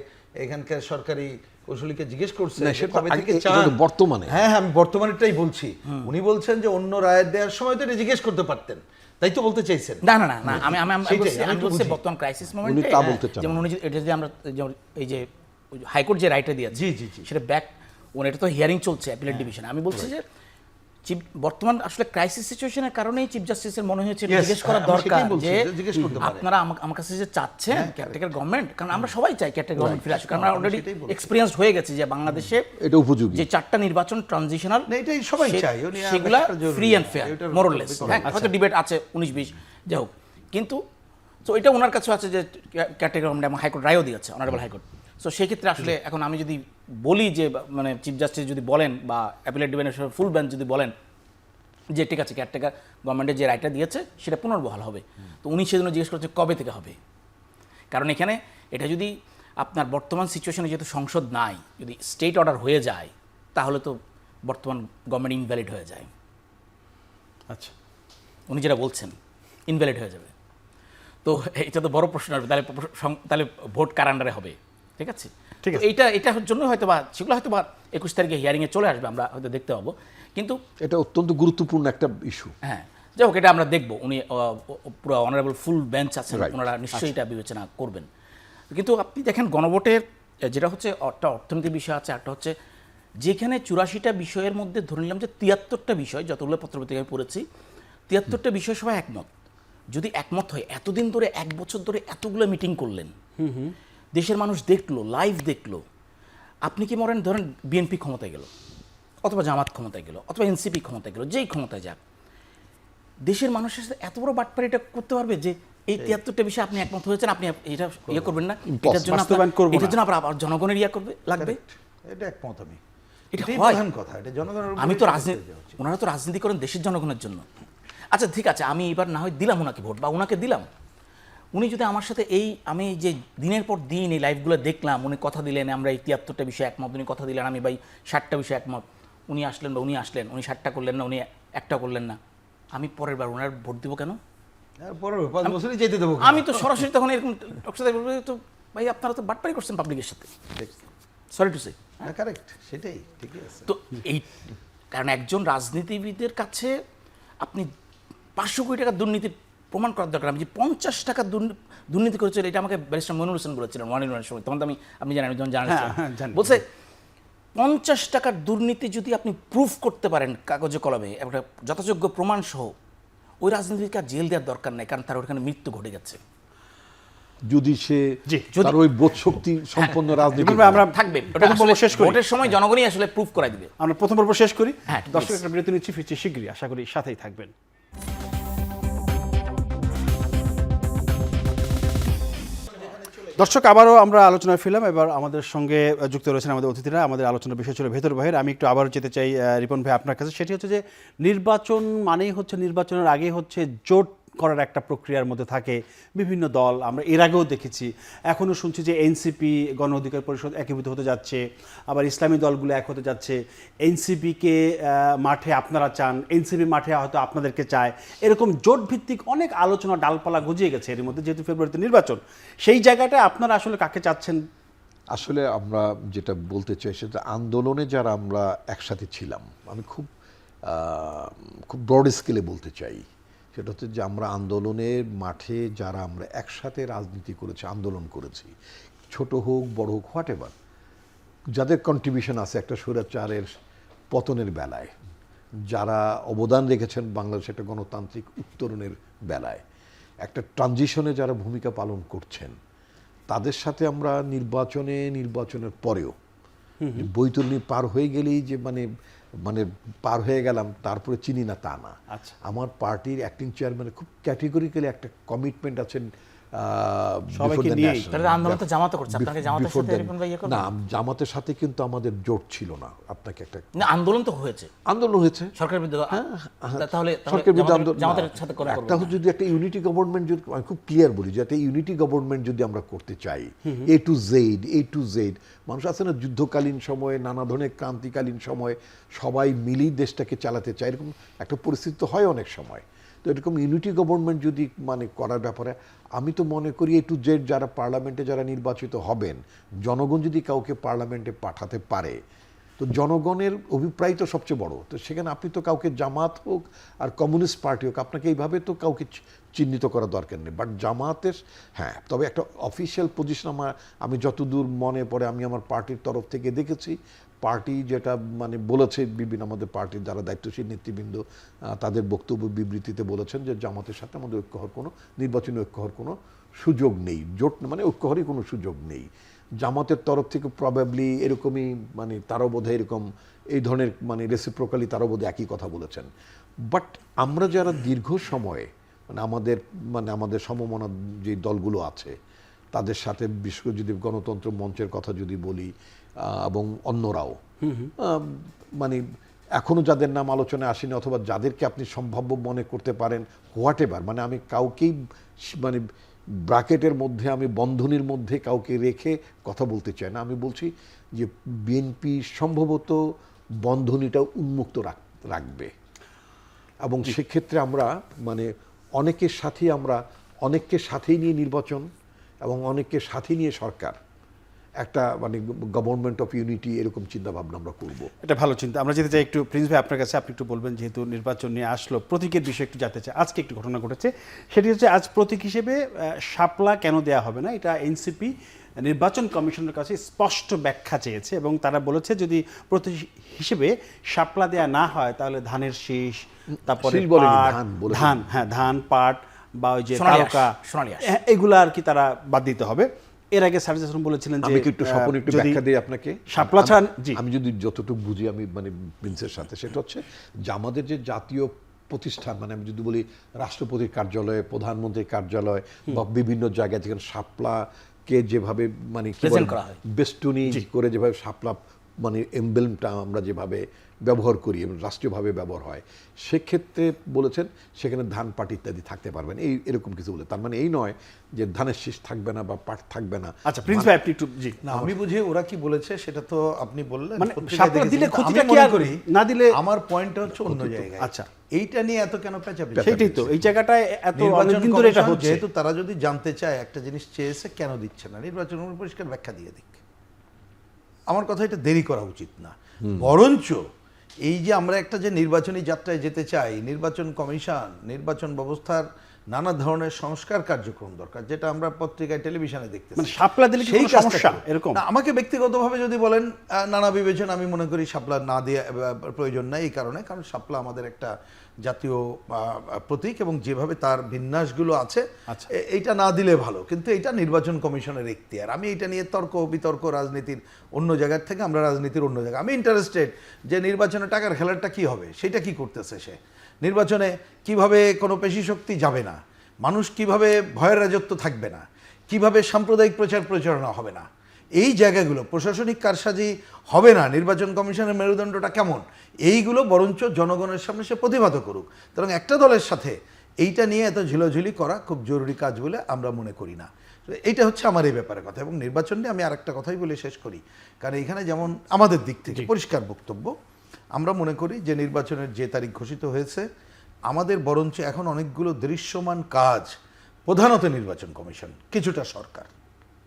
এখানকার সরকারি কৌশলীকে জিজ্ঞেস করছে না, যে সেটা কবে থেকে আগে- এটা চান। তো বর্তমানে। হ্যাঁ হ্যাঁ, আমি বর্তমানেরটাই বলছি। উনি বলছেন যে অন্য রায় দেওয়ার সময় তো এটা জিজ্ঞেস করতে পারতেন, তাই তো বলতে চাইছেন। না না না না, আমি আমি আমি সেটাই, বলছি, আমি আমি একটু বলছি বুঝি। বর্তমান ক্রাইসিস উনি মোমেন্টে তা বলতে চান যেমন উনি এটা যদি আমরা যেমন এই যে হাইকোর্ট যে রাইটটা দিয়েছে, জি, জি, জি। সেটা ব্যাক, ওন এটা তো হিয়ারিং চলছে অ্যাপিলেট ডিভিশনে। আমি বলছি যে চিফ বর্তমান আসলে ক্রাইসিস সিচুয়েশনের কারণেই চিফ জাস্টিসের মনে হয়েছে এটা Yes, জিজ্ঞেস করা আমি দরকার সেটাই বলছি, যে যে জিজ্ঞেস করতে পারে। আপনারা আমার কাছে যে চাচ্ছেন ক্যারটেকার গভর্নমেন্ট, কারণ আমরা সবাই চাই ক্যারটেকার গভর্নমেন্ট ফিরে আসুক, কারণ আমরা আমি অলরেডি সেটাই বলছি। এক্সপিরিয়েন্স হয়ে গেছে যে বাংলাদেশে এটা উপযোগী। যে 4টা নির্বাচন ট্রানজিশনাল, না, এটাই সবাই চায়, উনি আর সেগুলা একটা জরুরি ফ্রি অ্যান্ড না, ফেয়ার এটার মোরলেস। বিকল্প হ্যাঁ, হয়তো ডিবেট আছে 19-20 যাই হোক, কিন্তু তো এটা ওনার কাছে আছে যে ক্যাটেগরি এবং হাইকোর্ট রায়ও দিয়েছে, অনারেবল হাইকোর্ট। সো সেই ক্ষেত্রে আসলে এখন আমি যদি বলি যে মানে চিফ জাস্টিস যদি বলেন বা অ্যাপিলেট ডিভিশনের ফুল বেঞ্চ যদি বলেন যে ঠিক আছে ক্যারটেকার গভর্নমেন্টের যে রায়টা দিয়েছে সেটা পুনর্বহাল হবে, তো উনি সেজন্য জিজ্ঞেস করছে কবে থেকে হবে। কারণ এখানে এটা যদি আপনার বর্তমান সিচুয়েশনে যেহেতু সংসদ নাই, যদি স্টেট অর্ডার হয়ে যায় তাহলে তো বর্তমান গভর্নমেন্ট ইনভ্যালিড হয়ে যায়। আচ্ছা, উনি যেটা বলছেন ইনভ্যালিড হয়ে যাবে, তো এটা তো বড় প্রশ্ন আসবে, তাহলে ভোট কার আন্ডারে হবে? ঠিক আছে, ঠিক তো আছে। এটার জন্য হয়তো বা সেগুলো হয়তো বা 21 তারিখে হিয়ারিংয়ে চলে আসবে, আমরা হয়তো দেখতে পাবো। কিন্তু এটা অত্যন্ত গুরুত্বপূর্ণ একটা ইস্যু। হ্যাঁ, যাই হোক, এটা আমরা দেখবো। উনি পুরো অনারেবল ফুল বেঞ্চ আছেন, Right. ওনারা নিশ্চয়ই এটা বিবেচনা করবেন। কিন্তু আপনি দেখেন গণভোটের যেটা হচ্ছে একটা অর্থনীতির বিষয় আছে, একটা হচ্ছে যেখানে 84টা বিষয়ের মধ্যে ধরে নিলাম যে 73টা বিষয়, যতগুলো পত্রপত্রিকায় পড়েছি 73টা বিষয় সবাই একমত। যদি একমত হয়, এতদিন ধরে 1 বছর ধরে এতগুলো মিটিং করলেন, দেশের মানুষ দেখলো, লাইভ দেখলো, আপনি কি মনে ধরেন বিএনপি ক্ষমতায় গেল অথবা জামাত ক্ষমতায় গেল অথবা এনসিপি ক্ষমতায় গেল, যেই ক্ষমতায় যাক, দেশের মানুষের সাথে এত বড় বাটপাড়িটা করতে পারবে যে এই 73টা বিষয়ে আপনি একমত হয়েছেন, আপনি এটা ইয়ে করবেন না, এটার জন্য বাস্তবায়ন করবো না। এটার জন্য আবার জনগণের ইয়া করবে লাগবে। এটা একমত আমি, এটা এটাই হয়। প্রধান কথা, এটা জনগণের উপরে আমি তো এটা রাজনীতি, দেওয়া উচিত। ওনারা তো রাজনীতি করেন দেশের জনগণের জন্য। আচ্ছা ঠিক আছে, আমি এবার না হয় দিলাম ওনাকে ভোট বা ওনাকে দিলাম, উনি যদি আমার সাথে আমি যে দিনের পর দিন এই লাইভগুলো দেখলাম, উনি কথা দিলেন আমরা এই 73টা বিষয়ে একমত, উনি কথা দিলেন আমি ভাই 60টা বিষয়ে একমত, উনি আসলেন বা উনি আসলেন, উনি 60টা করলেন না, উনি একটা করলেন না, আমি পরের বার ওনার ভোট দিব কেন? আর পরের 5 বছরই যেতে দেবো। আমি তো সরাসরি তখন এরকম টকশোতে বলবো, তো ভাই আপনারা তো বাটপারি করছেন পাবলিকের সাথে, সরি টু সে। কারেক্ট, সেটাই ঠিকই আছে। তো এই কারণ একজন রাজনীতিবিদের কাছে আপনি 500 কোটি টাকা দুর্নীতি প্রমাণ করার দরকার। আমি যে 50 টাকা দুর্নীতি করেছিল, এটা আমাকে ব্যারিস্টার মইনুল হোসেন বলেছিলেন ওয়ানের সময়, তখন তো আপনি জানেন, যখন জানাচ্ছিলাম হ্যাঁ, জানি। বলছে 50 টাকার দুর্নীতি যদি আপনি প্রুফ করতে পারেন কাগজে কলমে একটা যথাযোগ্য প্রমাণ সহ, ওই রাজনীতিকে আর জেল দেওয়ার দরকার নেই, কারণ তার ওখানে মৃত্যু ঘটে গেছে। যদি সে জি, তার ওই বোধ শক্তি সম্পন্ন রাজনীতি রিপন ভাই, আমরা থাকবে প্রথম পর্ব শেষ করি। ভোটের সময় জনগণই আসলে প্রুফ করাই দিবে। আমরা প্রথম পর্ব শেষ করি। হ্যাঁ, দর্শক please. একটা বিরতি নিচ্ছি, ফিরছি শীঘ্রই, আশা করি সাথেই থাকবেন। দর্শক, আবারও আমরা আলোচনায় ফিরলাম। এবার আমাদের সঙ্গে যুক্ত রয়েছেন আমাদের অতিথিরা। আমাদের আলোচনার বিষয় ছিল ভেতর বাহির। আমি একটু আবারও যেতে চাই রিপন ভাই আপনার কাছে, সেটি হচ্ছে যে নির্বাচন মানেই হচ্ছে, নির্বাচনের আগে হচ্ছে জোট করার একটা প্রক্রিয়ার মধ্যে থাকে বিভিন্ন দল। আমরা এর আগেও দেখেছি, এখনও শুনছি যে এনসিপি গণ অধিকার পরিষদ একীভূত হতে যাচ্ছে, আবার ইসলামী দলগুলো এক হতে যাচ্ছে। এনসিপিকে মাঠে আপনারা চান, এনসিপি মাঠে হয়তো আপনাদেরকে চায়, এরকম জোট ভিত্তিক অনেক আলোচনা ডালপালা গজিয়ে গেছে এর মধ্যে, যেহেতু ফেব্রুয়ারিতে নির্বাচন। সেই জায়গাটায় আপনারা আসলে কাকে চাচ্ছেন? আসলে আমরা যেটা বলতে চাই সেটা, আন্দোলনে যারা আমরা একসাথে ছিলাম, আমি খুব ব্রড স্কেলে বলতে চাই, সেটা হচ্ছে যে আমরা আন্দোলনের মাঠে যারা আমরা একসাথে রাজনীতি করেছি, আন্দোলন করেছি, ছোট হোক বড় হোক হোয়াট এভার, যাদের কন্ট্রিবিউশন আছে একটা স্বৈরাচারের পতনের বেলায়, যারা অবদান রেখেছেন বাংলাদেশে একটা গণতান্ত্রিক উত্তরণের বেলায়, একটা ট্রানজিশনে যারা ভূমিকা পালন করছেন, তাদের সাথে আমরা নির্বাচনের পরেও বৈতরণী পার হয়ে গেলেই যে মানে মানে পার হয়ে গেলাম তারপরে চিনি না তা না। আচ্ছা। আমার পার্টির অ্যাক্টিং চেয়ারম্যানের খুব ক্যাটেগরিক্যালি একটা কমিটমেন্ট আছেন সবাইকে নিয়েই। তাহলে আন্দোলন তো জামাতে করছে, আপনাকে জামাতের সাথে এরকম ইয়ে করবে? না, জামাতের সাথে কিন্তু আমাদের জোট ছিল না। আপনাকে একটা না, আন্দোলন তো হয়েছে, আন্দোলন হয়েছে সরকারের বিরুদ্ধে। তাহলে সরকারের বিরুদ্ধে আন্দোলন, জামাতের সাথে করে একটা হচ্ছে যদি একটা ইউনিটি গভর্নমেন্ট, যদি আমি খুব ক্লিয়ার বলি যে একটা ইউনিটি গভর্নমেন্ট যদি আমরা করতে চাই, এ টু জেড মানুষ আছে না, যুদ্ধকালীন সময়ে নানা ধরনের ক্রান্তিকালীন সময়ে সবাই মিলেই দেশটাকে চালাতে চায়, এরকম একটা পরিস্থিতি তো হয় অনেক সময়। তো এরকম ইউনিটি গভর্নমেন্ট যদি মানে করার ব্যাপারে আমি তো মনে করি এ টু জেড যারা পার্লামেন্টে যারা নির্বাচিত হবেন, জনগণ যদি কাউকে পার্লামেন্টে পাঠাতে পারে, তো জনগণের অভিপ্রায় তো সবচেয়ে বড়। তো সেখানে আপনি তো কাউকে জামাত হোক আর কমিউনিস্ট পার্টি হোক, আপনাকে এইভাবে তো কাউকে চিহ্নিত করা দরকার নেই। বাট জামাতের, হ্যাঁ, তবে একটা অফিসিয়াল পজিশন আমি যতদূর মনে পড়ে আমি আমার পার্টির তরফ থেকে দেখেছি, পার্টি যেটা মানে বলেছে, বিভিন্ন আমাদের পার্টির যারা দায়িত্বশীল নেতৃবৃন্দ তাদের বক্তব্য বিবৃতিতে বলেছেন যে জামাতের সাথে আমাদের ঐক্য হওয়ার কোনো, নির্বাচনী ঐক্য হওয়ার কোনো সুযোগ নেই, জোট মানে ঐক্য হওয়ারই কোনো সুযোগ নেই। জামাতের তরফ থেকে প্রবাবলি এরকমই মানে তারাও বোধহয় এরকম এই ধরনের মানে রেসিপ্রোকালি তারাও বোধহয় একই কথা বলেছেন। বাট আমরা যারা দীর্ঘ সময়ে মানে আমাদের সমমনা যে দলগুলো আছে তাদের সাথে, বিশেষ করে যদি গণতন্ত্র মঞ্চের কথা যদি বলি এবং অন্যরাও, মানে এখনো যাদের নাম আলোচনায় আসেনি অথবা যাদেরকে আপনি সম্ভাব্য মনে করতে পারেন, হোয়াট এভার, মানে আমি কাউকেই মানে ব্র্যাকেটের মধ্যে, আমি বন্ধনীর মধ্যে কাউকে রেখে কথা বলতে চাই না। আমি বলছি যে বিএনপি সম্ভবত বন্ধনীটা উন্মুক্ত রাখবে, এবং সেক্ষেত্রে আমরা মানে অনেককে সাথেই নিয়ে নির্বাচন এবং অনেককে সাথে নিয়ে সরকার, একটা মানে গভর্নমেন্ট অফ ইউনিটি, এরকম চিন্তা ভাবনা আমরা করব। এটা ভালো চিন্তা। আমরা যেতে চাই একটু প্রিন্স ভাই আপনার কাছে, আপনি একটু বলবেন, যেহেতু নির্বাচন নিয়ে আসলো, প্রতীকের বিষয়ে একটু জানতে চাই। আজকে একটু ঘটনা ঘটেছে, সেটি হচ্ছে আজ প্রতীক হিসেবে শাপলা কেন দেয়া হবে না, এটা এনসিপি নির্বাচন কমিশনের কাছে স্পষ্ট ব্যাখ্যা চেয়েছে, এবং তারা বলেছে যদি প্রতীক হিসেবে শাপলা দেয়া না হয় তাহলে ধানের শীষ, তারপরে ধান, পাট বা ওই যে তারকা, এগুলা আর কি তারা বাদ দিতে হবে। এর আগে সার্জিস আলম বলেছিলেন যে আমি একটু স্বপন একটু ব্যাখ্যা দিই আপনাকে, শাপলা ছাড়া, আমি যদি যতটুকু বুঝি আমি মানে প্রিন্সের সাথে, সেটা হচ্ছে যে আমাদের যে জাতীয় প্রতিষ্ঠান, মানে আমি যদি বলি রাষ্ট্রপতির কার্যালয়, প্রধানমন্ত্রীর কার্যালয় বা বিভিন্ন জায়গায় যেখানে শাপলাকে যেভাবে মানে বেষ্টনী করে যেভাবে শাপলা মানে এমব্লেমটা আমরা যেভাবে ব্যবহার করি এবং রাষ্ট্রীয়ভাবে ব্যবহার হয়, সেক্ষেত্রে বলেছেন সেখানে ধান, পাট ইত্যাদি থাকতে পারবেন, এরকম কিছু বলে। তার মানে এই নয় যে ধানের শীষ থাকবে না বা পাট থাকবে না। আচ্ছা প্রিন্স ভাই আপনি একটু, জি না, আমি বুঝি ওরা কি বলেছে সেটা তো আপনি বললেন, মানে শাপলা দিলে ক্ষতিটা কি, আর না দিলে, আমার পয়েন্ট হচ্ছে অন্য জায়গায়। আচ্ছা, এইটা নিয়ে এত কেন পেঁচাপেচি? সেটাই তো, এই জায়গাটায় এত অনেকদিন ধরে এটা হচ্ছে। যেহেতু তারা যদি জানতে চায় একটা জিনিস চেয়েছে, কেন দিচ্ছে না, নির্বাচন পরিষ্কার ব্যাখ্যা দিয়ে দিক। আমার কথা, এটা দেরি করা উচিত না, বরঞ্চ এই যে আমরা একটা যে নির্বাচনী যাত্রায় যেতে চাই, নির্বাচন কমিশন, নির্বাচন ব্যবস্থার নানা ধরনের সংস্কার কার্যক্রম দরকার, যেটা আমরা পত্রিকায়, টেলিভিশনে দেখতেছি। মানে শাপলা দিলে কি কোনো সমস্যা এরকম? না, আমাকে ব্যক্তিগতভাবে যদি বলেন, নানা বিবেচনা, আমি মনে করি শাপলা না দিয়ে প্রয়োজন নাই। এই কারণ শাপলা আমাদের একটা জাতীয় প্রতীক, এবং যেভাবে তার বিন্যাসগুলো আছে, এইটা না দিলে ভালো। কিন্তু এটা নির্বাচন কমিশনের এখতিয়ার। আমি এটা নিয়ে তর্ক বিতর্ক রাজনীতির অন্য জায়গার থেকে, আমরা রাজনীতির অন্য জায়গায়, আমি ইন্টারেস্টেড যে নির্বাচনে টাকার খেলাটা কি হবে, সেটা কি করতেছে সে, নির্বাচনে কিভাবে কোনো পেশি শক্তি যাবে না, মানুষ কিভাবে ভয়ের রাজত্ব থাকবে না, কিভাবে সাম্প্রদায়িক প্রচারণা হবে না, এই জায়গাগুলো প্রশাসনিক কারসাজি হবে না, নির্বাচন কমিশনের মেরুদণ্ডটা কেমন, এইগুলো বরঞ্চ জনগণের সামনে সে প্রতিবাদ করুক। সুতরাং একটা দলের সাথে এইটা নিয়ে এত ঝিলাঝুলি করা খুব জরুরি কাজ বলে আমরা মনে করি না। এইটা হচ্ছে আমার এই ব্যাপারে কথা। এবং নির্বাচন নিয়ে আমি আরেকটা কথাই বলে শেষ করি, কারণ এখানে যেমন আমাদের দিক থেকে পরিষ্কার বক্তব্য, আমরা মনে করি যে নির্বাচনের যে তারিখ ঘোষিত হয়েছে, আমাদের বরঞ্চ এখন অনেকগুলো দৃশ্যমান কাজ, প্রধানত নির্বাচন কমিশন, কিছুটা সরকার,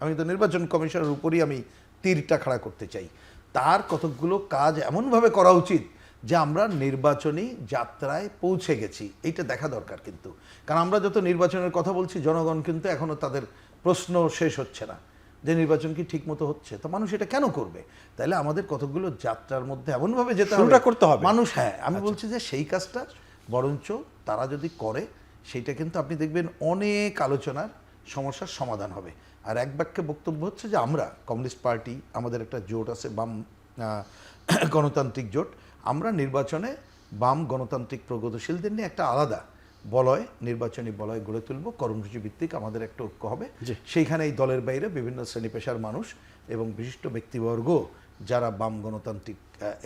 আমি তো নির্বাচন কমিশনের উপরই আমি তীরটা খাড়া করতে চাই, তার কতকগুলো কাজ এমনভাবে করা উচিত যে আমরা নির্বাচনী যাত্রায় পৌঁছে গেছি, এইটা দেখা দরকার। কিন্তু কারণ আমরা যত নির্বাচনের কথা বলছি, জনগণ কিন্তু এখনও তাদের প্রশ্ন শেষ হচ্ছে না যে নির্বাচন কি ঠিক মতো হচ্ছে, তো মানুষ এটা কেন করবে? তাহলে আমাদের কতগুলো যাত্রার মধ্যে এমনভাবে যেতে করতে হবে মানুষ, হ্যাঁ, আমি বলছি যে সেই কাজটা বরঞ্চ তারা যদি করে, সেইটা কিন্তু আপনি দেখবেন অনেক আলোচনার সমস্যার সমাধান হবে। আর এক বাক্যে বক্তব্য হচ্ছে যে আমরা কমিউনিস্ট পার্টি, আমাদের একটা জোট আছে, বাম গণতান্ত্রিক জোট, আমরা নির্বাচনে বাম গণতান্ত্রিক প্রগতিশীলদের নিয়ে একটা আলাদা বলয়, নির্বাচনী বলয় গড়ে তুলব, কর্মসূচি ভিত্তিক আমাদের একটা ঐক্য হবে। সেইখানে এই দলের বাইরে বিভিন্ন শ্রেণী পেশার মানুষ এবং বিশিষ্ট ব্যক্তিবর্গ যারা বাম গণতান্ত্রিক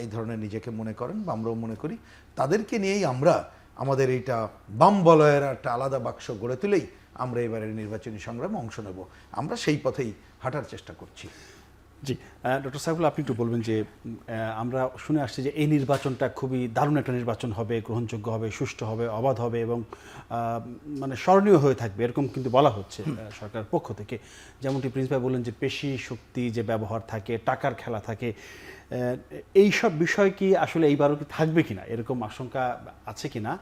এই ধরনের নিজেকে মনে করেন বা আমরাও মনে করি, তাদেরকে নিয়েই আমরা আমাদের এইটা বাম বলয়ের একটা আলাদা বাক্স গড়ে তুলেই আমরা এবারের নির্বাচনী সংগ্রামে অংশ নেব। আমরা সেই পথেই হাঁটার চেষ্টা করছি। জি, ডক্টর সাইফুল, আপনি একটু বলবেন যে আমরা শুনে আসছি যে এই নির্বাচনটা খুবই দারুণ একটা নির্বাচন হবে, গ্রহণযোগ্য হবে, সুষ্ঠু হবে, অবাধ হবে এবং মানে স্মরণীয় হয়ে থাকবে, এরকম কিন্তু বলা হচ্ছে সরকারের পক্ষ থেকে। যেমনটি প্রিন্স ভাই বললেন যে পেশি শক্তি যে ব্যবহার থাকে, টাকার খেলা থাকে, এই সব বিষয় কি আসলে এইবারও কি থাকবে কিনা, এরকম আশঙ্কা আছে কিনা?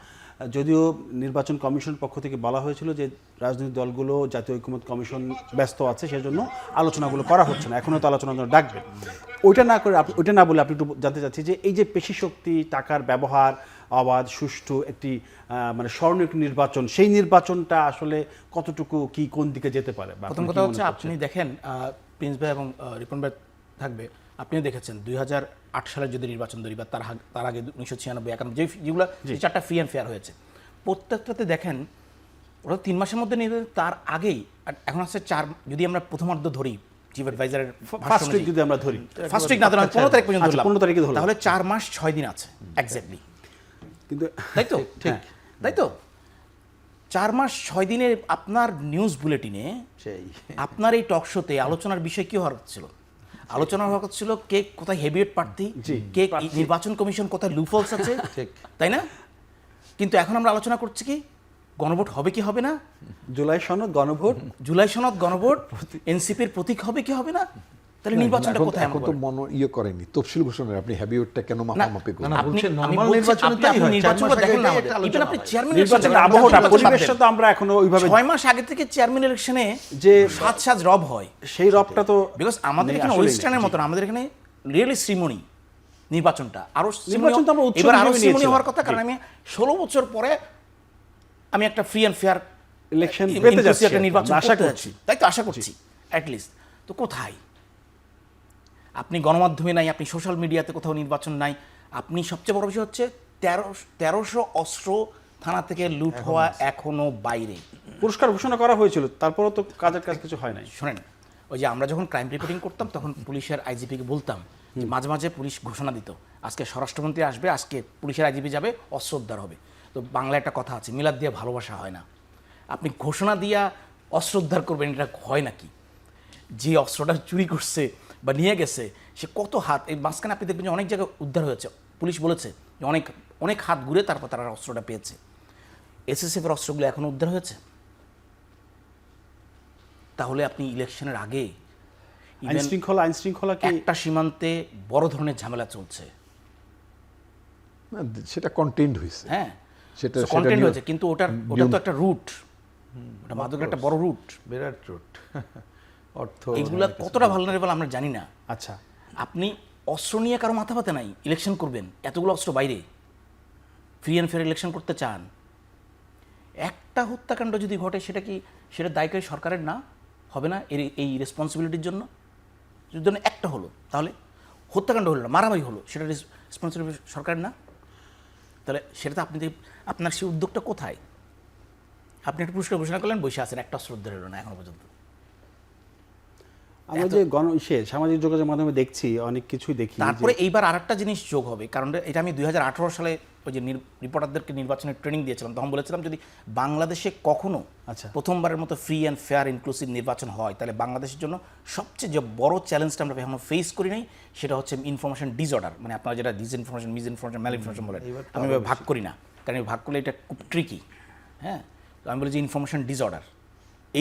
যদিও নির্বাচন কমিশনের পক্ষ থেকে বলা হয়েছিল যে রাজনৈতিক দলগুলো জাতীয় ঐকমত্য কমিশন ব্যস্ত আছে, সেজন্য আলোচনাগুলো করা হচ্ছে না, এখনও তো আলোচনার জন্য ডাকবেন। ওইটা না করে ওইটা না বলে আপনি একটু জানতে চাচ্ছি যে এই যে পেশি শক্তি, টাকার ব্যবহার, অবাধ, সুষ্ঠু একটি মানে স্মরণীয় একটি নির্বাচন, সেই নির্বাচনটা আসলে কতটুকু কি কোন দিকে যেতে পারে? প্রথম কথা হচ্ছে আপনি দেখেন, প্রিন্স ভাই এবং রিপন ভাই থাকবে, আপনিও দেখেছেন 2008 সালের যদি নির্বাচন ধরি বা তার আগে 1996, 91 যেগুলো চারটা ফ্রি অ্যান্ড ফেয়ার হয়েছে, প্রত্যেকটাতে দেখেন ওরা 3 মাসের মধ্যে নিয়ে, তার আগেই এখন আসছে 4, যদি আমরা প্রথমার্ধ ধরি চিফ অ্যাডভাইজারের ফার্স্ট উইক যদি আমরা ধরি, ফার্স্ট উইক না ধরলাম 15 তারিখ পর্যন্ত ধরলাম, 15 তারিখে ধরলাম, তাহলে 4 মাস 6 দিন আছে এক্স্যাক্টলি, কিন্তু তাই তো? ঠিক, তাই তো? 4 মাস 6 দিনে আপনার নিউজ বুলেটিনে, সেই আপনার এই টক শোতে আলোচনার বিষয় কি হওয়ার ছিল? আলোচনা হওয়ার কথা ছিল কে কোথায় হেভিওয়েট প্রার্থী, কে নির্বাচন কমিশন কোথায় লুফলস আছে, তাই না? কিন্তু এখন আমরা আলোচনা করছি কি গণভোট হবে কি হবে না, জুলাই সনদ গণভোট, জুলাই সনদ গণভোট এনসিপির প্রতীক হবে কি হবে না, তাহলে নির্বাচনটা কোথায়? এখন তো করেনি তফসিল ঘোষণার, আপনি হ্যাবিওয়েটটা কেন মাপামাপি করবেন? পরিবেশটা তো আমরা এখনো ওইভাবে 6 মাস আগে থেকে চেয়ারম্যান ইলেকশনে যে সাজ রব হয়, সেই রবটা তো বিকজ আমাদের এখানে ওয়েস্টার্নের মতন আমাদের এখানে রিয়েলি শ্রীমণি নির্বাচনটা আরো নির্বাচন তো আমরা এবার আরো উৎসব শ্রীমণি হওয়ার কথা, কারণ আমি 16 বছর পরে আমি একটা ফ্রি অ্যান্ড ফেয়ার ইলেকশন পেতে যাচ্ছি, একটা নির্বাচন আশা করতে করছি, তাই তো আশা করছি অ্যাটলিস্ট। তো কোথায় আপনি গণমাধ্যমে নাই, আপনি সোশ্যাল মিডিয়াতে কোথাও নির্বাচন নাই, আপনি সবচেয়ে বড় বিষয় হচ্ছে 1300 অস্ত্র থানা থেকে লুট হওয়া এখনো বাইরে। পুরস্কার ঘোষণা করা হয়েছিল, তারপরও তো কাজের কাজ কিছু হয় নাই। শোনেন, ওই যে আমরা যখন ক্রাইম রিপোর্টিং করতাম তখন পুলিশের আইজিপিকে বলতাম যে মাঝে মাঝে পুলিশ ঘোষণা দিত আজকে স্বরাষ্ট্রমন্ত্রী আসবে, আজকে পুলিশের আইজিপি যাবে, অস্ত্র উদ্ধার হবে। তো বাংলায় একটা কথা আছে, মিলাদ দিয়ে ভালোবাসা হয় না। আপনি ঘোষণা দিয়া অস্ত্র উদ্ধার করবেন, এটা হয় নাকি? যে অস্ত্রটা চুরি করছে বা নিয়ে গেছে সে কত হাত, এই মাঝখানে আপনি দেখবেন যে অনেক জায়গায় উদ্ধার হয়েছে, পুলিশ বলেছে যে অনেক অনেক হাত ঘুরে তারপর তারা অস্ত্রটা পেয়েছে। এসএসএফের অস্ত্রগুলো এখনো উদ্ধার হয়েছে? তাহলে আপনি ইলেকশনের আগে আইন শৃঙ্খলা কি একটা সীমান্তে বড় ধরনের ঝামেলা চলছে, না, সেটা কন্টেন্ট হয়েছে, হ্যাঁ সেটা কন্টেন্ট হয়েছে, কিন্তু ওটা তো একটা রুট, ওটা মাদকের একটা বড় রুট, বিরাট রুট। অর্থ এইগুলা কতটা ভালনারেবল আমরা জানি না। আচ্ছা, আপনি অস্ত্র নিয়ে কারো মাথা ব্যথা নাই, ইলেকশন করবেন, এতগুলো অস্ত্র বাইরে, ফ্রি অ্যান্ড ফেয়ার ইলেকশন করতে চান, একটা হত্যাকাণ্ড যদি ঘটে সেটা দায়কারী সরকারের না হবে না এই রেসপন্সিবিলিটির জন্য? যদি একটা হলো, তাহলে হত্যাকাণ্ড হলো না, মারামারি হলো, সেটা রেসপন্সিবিলিটি সরকারের না? তাহলে সেটা তো আপনার সেই উদ্যোগটা কোথায়? আপনি একটা পুরস্কার ঘোষণা করলেন, বসে আছেন, একটা অস্ত্র উদ্ধার হলো না এখনো পর্যন্ত। আমরা যে সামাজিক যোগাযোগের মাধ্যমে দেখছি অনেক কিছুই দেখি। তারপরে এইবার আরেকটা জিনিস যোগ হবে, কারণ এটা আমি 2018 সালে ওই যে রিপোর্টারদেরকে নির্বাচনের ট্রেনিং দিয়েছিলাম, তখন বলেছিলাম যদি বাংলাদেশে কখনো প্রথমবারের মতো ফ্রি অ্যান্ড ফেয়ার ইনক্লুসিভ নির্বাচন হয়, তাহলে বাংলাদেশের জন্য সবচেয়ে যে বড় চ্যালেঞ্জটা আমরা এখনো ফেস করি নাই, সেটা হচ্ছে ইনফরমেশন ডিসঅর্ডার, মানে আপনারা যেটা ডিসইনফরমেশন, মিসইনফরমেশন, ম্যাল ইনফরমেশন বলেন, আমি ভাগ করি না, কারণ ভাগ করলে এটা খুব ট্রিকি। হ্যাঁ, তো আমি বলি যে ইনফরমেশন ডিসঅর্ডার,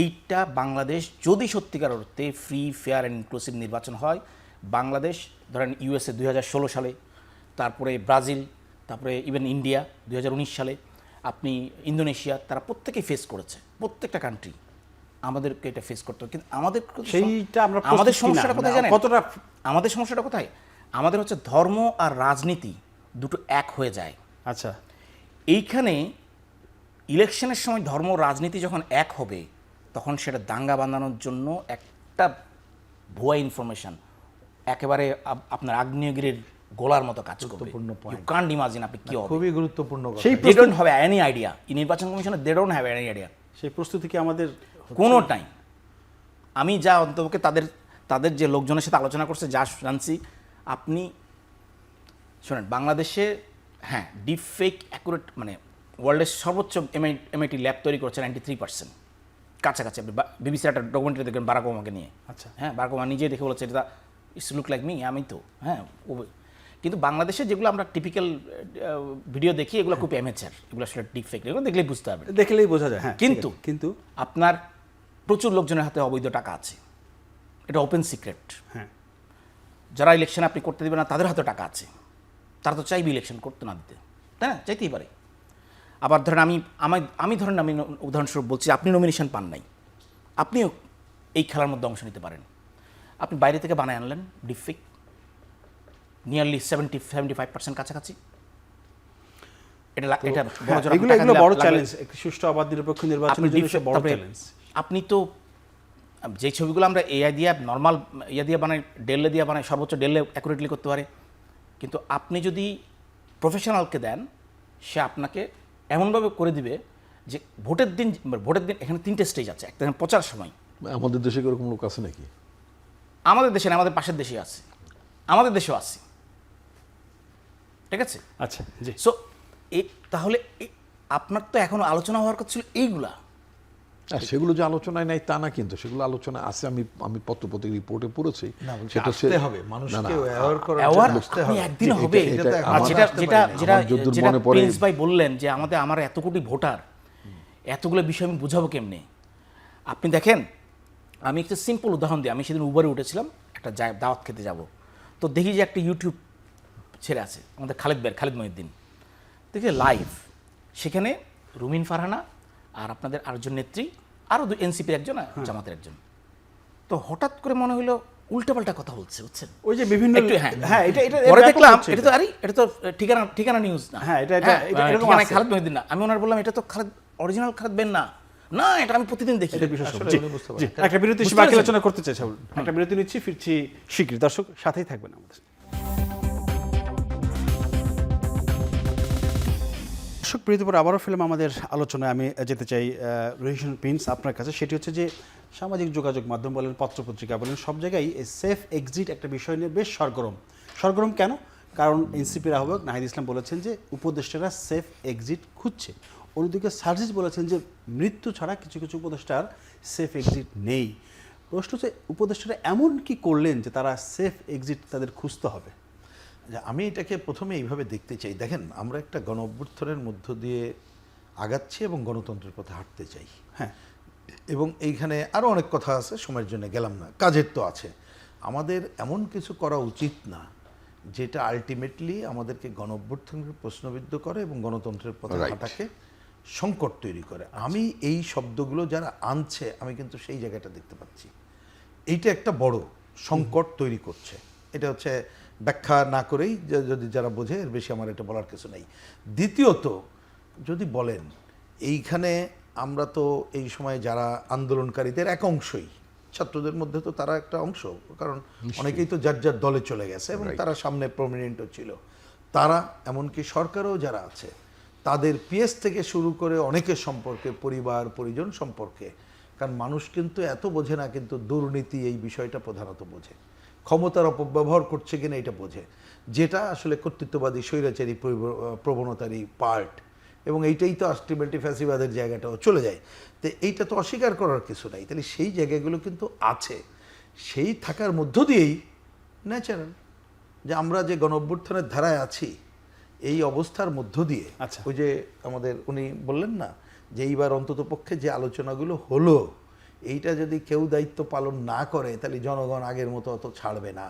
এইটা বাংলাদেশ যদি সত্যিকার অর্থে ফ্রি ফেয়ার অ্যান্ড ইনক্লুসিভ নির্বাচন হয়, বাংলাদেশ ধরেন ইউএসএ 2016 সালে, তারপরে ব্রাজিল, তারপরে ইভেন ইন্ডিয়া 2019 সালে, আপনি ইন্দোনেশিয়া, তারা প্রত্যেকেই ফেস করেছে, প্রত্যেকটা কান্ট্রি। আমাদেরকে এটা ফেস করতে হবে, কিন্তু আমাদের সমস্যাটা কোথায় জানেন? আমাদের সমস্যাটা কোথায়? আমাদের হচ্ছে ধর্ম আর রাজনীতি দুটো এক হয়ে যায়। আচ্ছা, এইখানে ইলেকশনের সময় ধর্ম রাজনীতি যখন এক হবে, তখন সেটা দাঙ্গা বাঁধানোর জন্য একটা ভুয়া ইনফরমেশন, একেবারে আপনার আগ্নেয়গিরির গোলার মতো কাজ করবে। গুরুত্বপূর্ণ ইউ point. কান্ট ইমাজিন আপনি কি হবে। খুবই গুরুত্বপূর্ণ কথা। সেই they don't have any idea. এই নির্বাচন কমিশনে they don't have any idea. সেই প্রস্তুতি কি আমাদের কোনো টাইম আমি যা অন্তপক্ষে তাদের যে লোকজনের সাথে আলোচনা করছে যা জানছি, আপনি শোনেন বাংলাদেশে হ্যাঁ ডিপ ফেক অ্যাকুরেট মানে ওয়ার্ল্ডের সর্বোচ্চ এমআইটি ল্যাব তৈরি করছে 93% কাছাকাছি। আপনি বিবিসির একটা ডকুমেন্টারি দেখবেন বারাক ওবামাকে নিয়ে। আচ্ছা। হ্যাঁ বারাক ওবামা নিজে দেখে বলেছে এটা ইটস লুক লাইক মি, আমি তো হ্যাঁ কিন্তু বাংলাদেশে যেগুলো আমরা টিপিক্যাল ভিডিও দেখি এগুলো খুব অ্যামেচার, এগুলো আসলে ডিপ ফেক, এগুলো দেখলেই বুঝতে হবে। দেখলেই বোঝা যায়। হ্যাঁ কিন্তু কিন্তু আপনার প্রচুর লোকজনের হাতে অবৈধ টাকা আছে, এটা ওপেন সিক্রেট। হ্যাঁ যারা ইলেকশন আপনি করতে দেবেন না তাদের হাতে টাকা আছে, তারা তো চাইবে ইলেকশন করতে না দিতে, তাই না? চাইতেই পারে। আবার ধরেন আমি ধরেন আমি উদাহরণস্বরূপ বলছি, আপনি নমিনেশন পান নাই, আপনিও এই খেলার মধ্যে অংশ নিতে পারেন। আপনি বাইরে থেকে বানায় আনলেন ডিফিক নিয়ারলি 75% কাছাকাছি। এটা হ্যাঁ, এগুলো বড় চ্যালেঞ্জ। একটি সুষ্ঠু অবাধ নিরপেক্ষ নির্বাচনের জন্য সে বড় চ্যালেঞ্জ। আপনি তো যে ছবিগুলো আমরা এআই দিয়ে নর্মাল দিয়ে বানাই, ডেলে দিয়ে বানাই, সর্বোচ্চ ডেলে অ্যাকুরেটলি করতে পারে, কিন্তু আপনি যদি প্রফেশনালকে দেন সে আপনাকে এমনভাবে করে দিবে যে ভোটের দিন এখানে 3টে স্টেজ আছে। একটা প্রচার সময়। আমাদের দেশে কি এরকম লোক আছে নাকি? আমাদের দেশে না, আমাদের পাশের দেশে আছে, আমাদের দেশেও আছে, ঠিক আছে? আচ্ছা জি। সো তাহলে আপনার তো এখনো আলোচনা হওয়ার কথা ছিল এইগুলা। আর সেগুলো যে আলোচনায় নাই তা না, কিন্তু সেগুলো আলোচনা আছে। আমি পত্রপত্রিকা রিপোর্টে পড়েছি। না, বলছি সেটা আসতে হবে, মানুষকে aware করার অ্যাওয়ার জন্য আসতে আপনি হবে। একদিন হবে। এটা তো আর এখন যেটা আসতে যেটা পারি না। যেটা আমার যদ্দূর যেটা মনে পড়ে- প্রিন্স ভাই বললেন যে আমার এত কোটি ভোটার, এতগুলো বিষয় আমি বুঝাবো কেমনে? আপনি দেখেন, আমি একটা সিম্পল উদাহরণ দিই। আমি সেদিন উবারে উঠেছিলাম, একটা দাওয়াত খেতে যাব, তো দেখি যে একটা ইউটিউব ছেড়ে আছে আমাদের খালিদ মহিউদ্দিন, দেখি লাইভ। সেখানে রুমিন ফারহানা আর আপনাদের আরেকজন নেত্রী, আরও এনসিপির একজন আর জামাতের একজন। তো হঠাৎ করে মনে হলো উল্টাপাল্টা কথা বলছে, বুঝছেন? ওই যে বিভিন্ন একটু হ্যাঁ এটা পরে ব্যাপক দেখলাম হচ্ছে এটা তো এটা তো ঠিকানা নিউজ না। হ্যাঁ, এটা এরকম ঠিকানা আছে। খালিদ মহিউদ্দিন না। আমি ওনার বললাম এটা তো অরিজিনাল খালিদ বেন না, না এটা আমি প্রতিদিন দেখি। এটা বিষয় আসলে জি, উনি বুঝতে জি, পারেন। একটা বিরতি বুঝতে বাকি পেরেছেন? আলোচনা করতে চাইছি। একটা বিরতি নিচ্ছি, ফিরছি শীঘ্রই। দর্শক সাথেই থাকবেন আমাদের। দর্শক বিরতির পর আবারও ফিল্ম আমাদের আলোচনায় আমি যেতে চাই রহিশন প্রিন্স আপনার কাছে। সেটি হচ্ছে যে সামাজিক যোগাযোগ মাধ্যম বলেন, পত্রপত্রিকা বলেন, সব জায়গায় এই সেফ এক্সিট একটা বিষয় নিয়ে বেশ সরগরম কেন? কারণ এনসিপির আহ্বায়ক নাহিদ ইসলাম বলেছেন যে উপদেষ্টারা সেফ এক্সিট খুঁজছে। অন্যদিকে সার্জিস বলেছেন যে মৃত্যু ছাড়া কিছু কিছু উপদেষ্টার সেফ এক্সিট নেই। প্রশ্ন হচ্ছে উপদেষ্টারা এমন কি করলেন যে তারা সেফ এক্সিট তাদের খুঁজতে হবে? আমি এটাকে প্রথমে এইভাবে দেখতে চাই। দেখেন, আমরা একটা গণ অভ্যুত্থানের মধ্য দিয়ে আগাচ্ছি এবং গণতন্ত্রের পথে হাঁটতে চাই। হ্যাঁ, এবং এইখানে আরও অনেক কথা আছে, সময়ের জন্য গেলাম না, কাজের তো আছে। আমাদের এমন কিছু করা উচিত না যেটা আলটিমেটলি আমাদেরকে গণ অভ্যুত্থানকে প্রশ্নবিদ্ধ করে এবং গণতন্ত্রের পথে Right. হাঁটাকে সংকট তৈরি করে। আমি এই শব্দগুলো যারা আনছে, আমি কিন্তু সেই জায়গাটা দেখতে পাচ্ছি। এইটা একটা বড় সংকট তৈরি করছে। এটা হচ্ছে ব্যাখ্যা না করেই যদি যারা বোঝে, এর বেশি আমার এটা বলার কিছু নেই। দ্বিতীয়ত, যদি বলেন এইখানে আমরা তো এই সময় যারা আন্দোলনকারীদের এক অংশই, ছাত্রদের মধ্যে তো তারা একটা অংশ, কারণ অনেকেই তো যার যার দলে চলে গেছে এবং তারা সামনে প্রমিনেন্টও ছিল। তারা এমনকি সরকারও যারা আছে তাদের পিএস থেকে শুরু করে অনেকের সম্পর্কে, পরিবার পরিজন সম্পর্কে, কারণ মানুষ কিন্তু এত বোঝে না, কিন্তু দুর্নীতি এই বিষয়টা প্রধানত বোঝে, ক্ষমতার অপব্যবহার করছে কিনা এটা বোঝে, যেটা আসলে কর্তৃত্ববাদী স্বৈরাচারী প্রবণতারই পার্ট। এবং এইটাই তো আলটিমেটলি ফ্যাসিবাদের জায়গাটাও চলে যায়। তো এইটা তো অস্বীকার করার কিছু নাই। তাহলে সেই জায়গাগুলো কিন্তু আছে, সেই থাকার মধ্য দিয়েই ন্যাচারাল যে আমরা যে গণ অভ্যুত্থানের ধারায় আছি, এই অবস্থার মধ্য দিয়ে আচ্ছা। ওই যে আমাদের উনি বললেন না যে এইবার অন্ততপক্ষে যে আলোচনাগুলো হলো, এইটা যদি কেউ দায়িত্ব পালন না করে তাহলে জনগণ আগের মতো অত ছাড়বে না।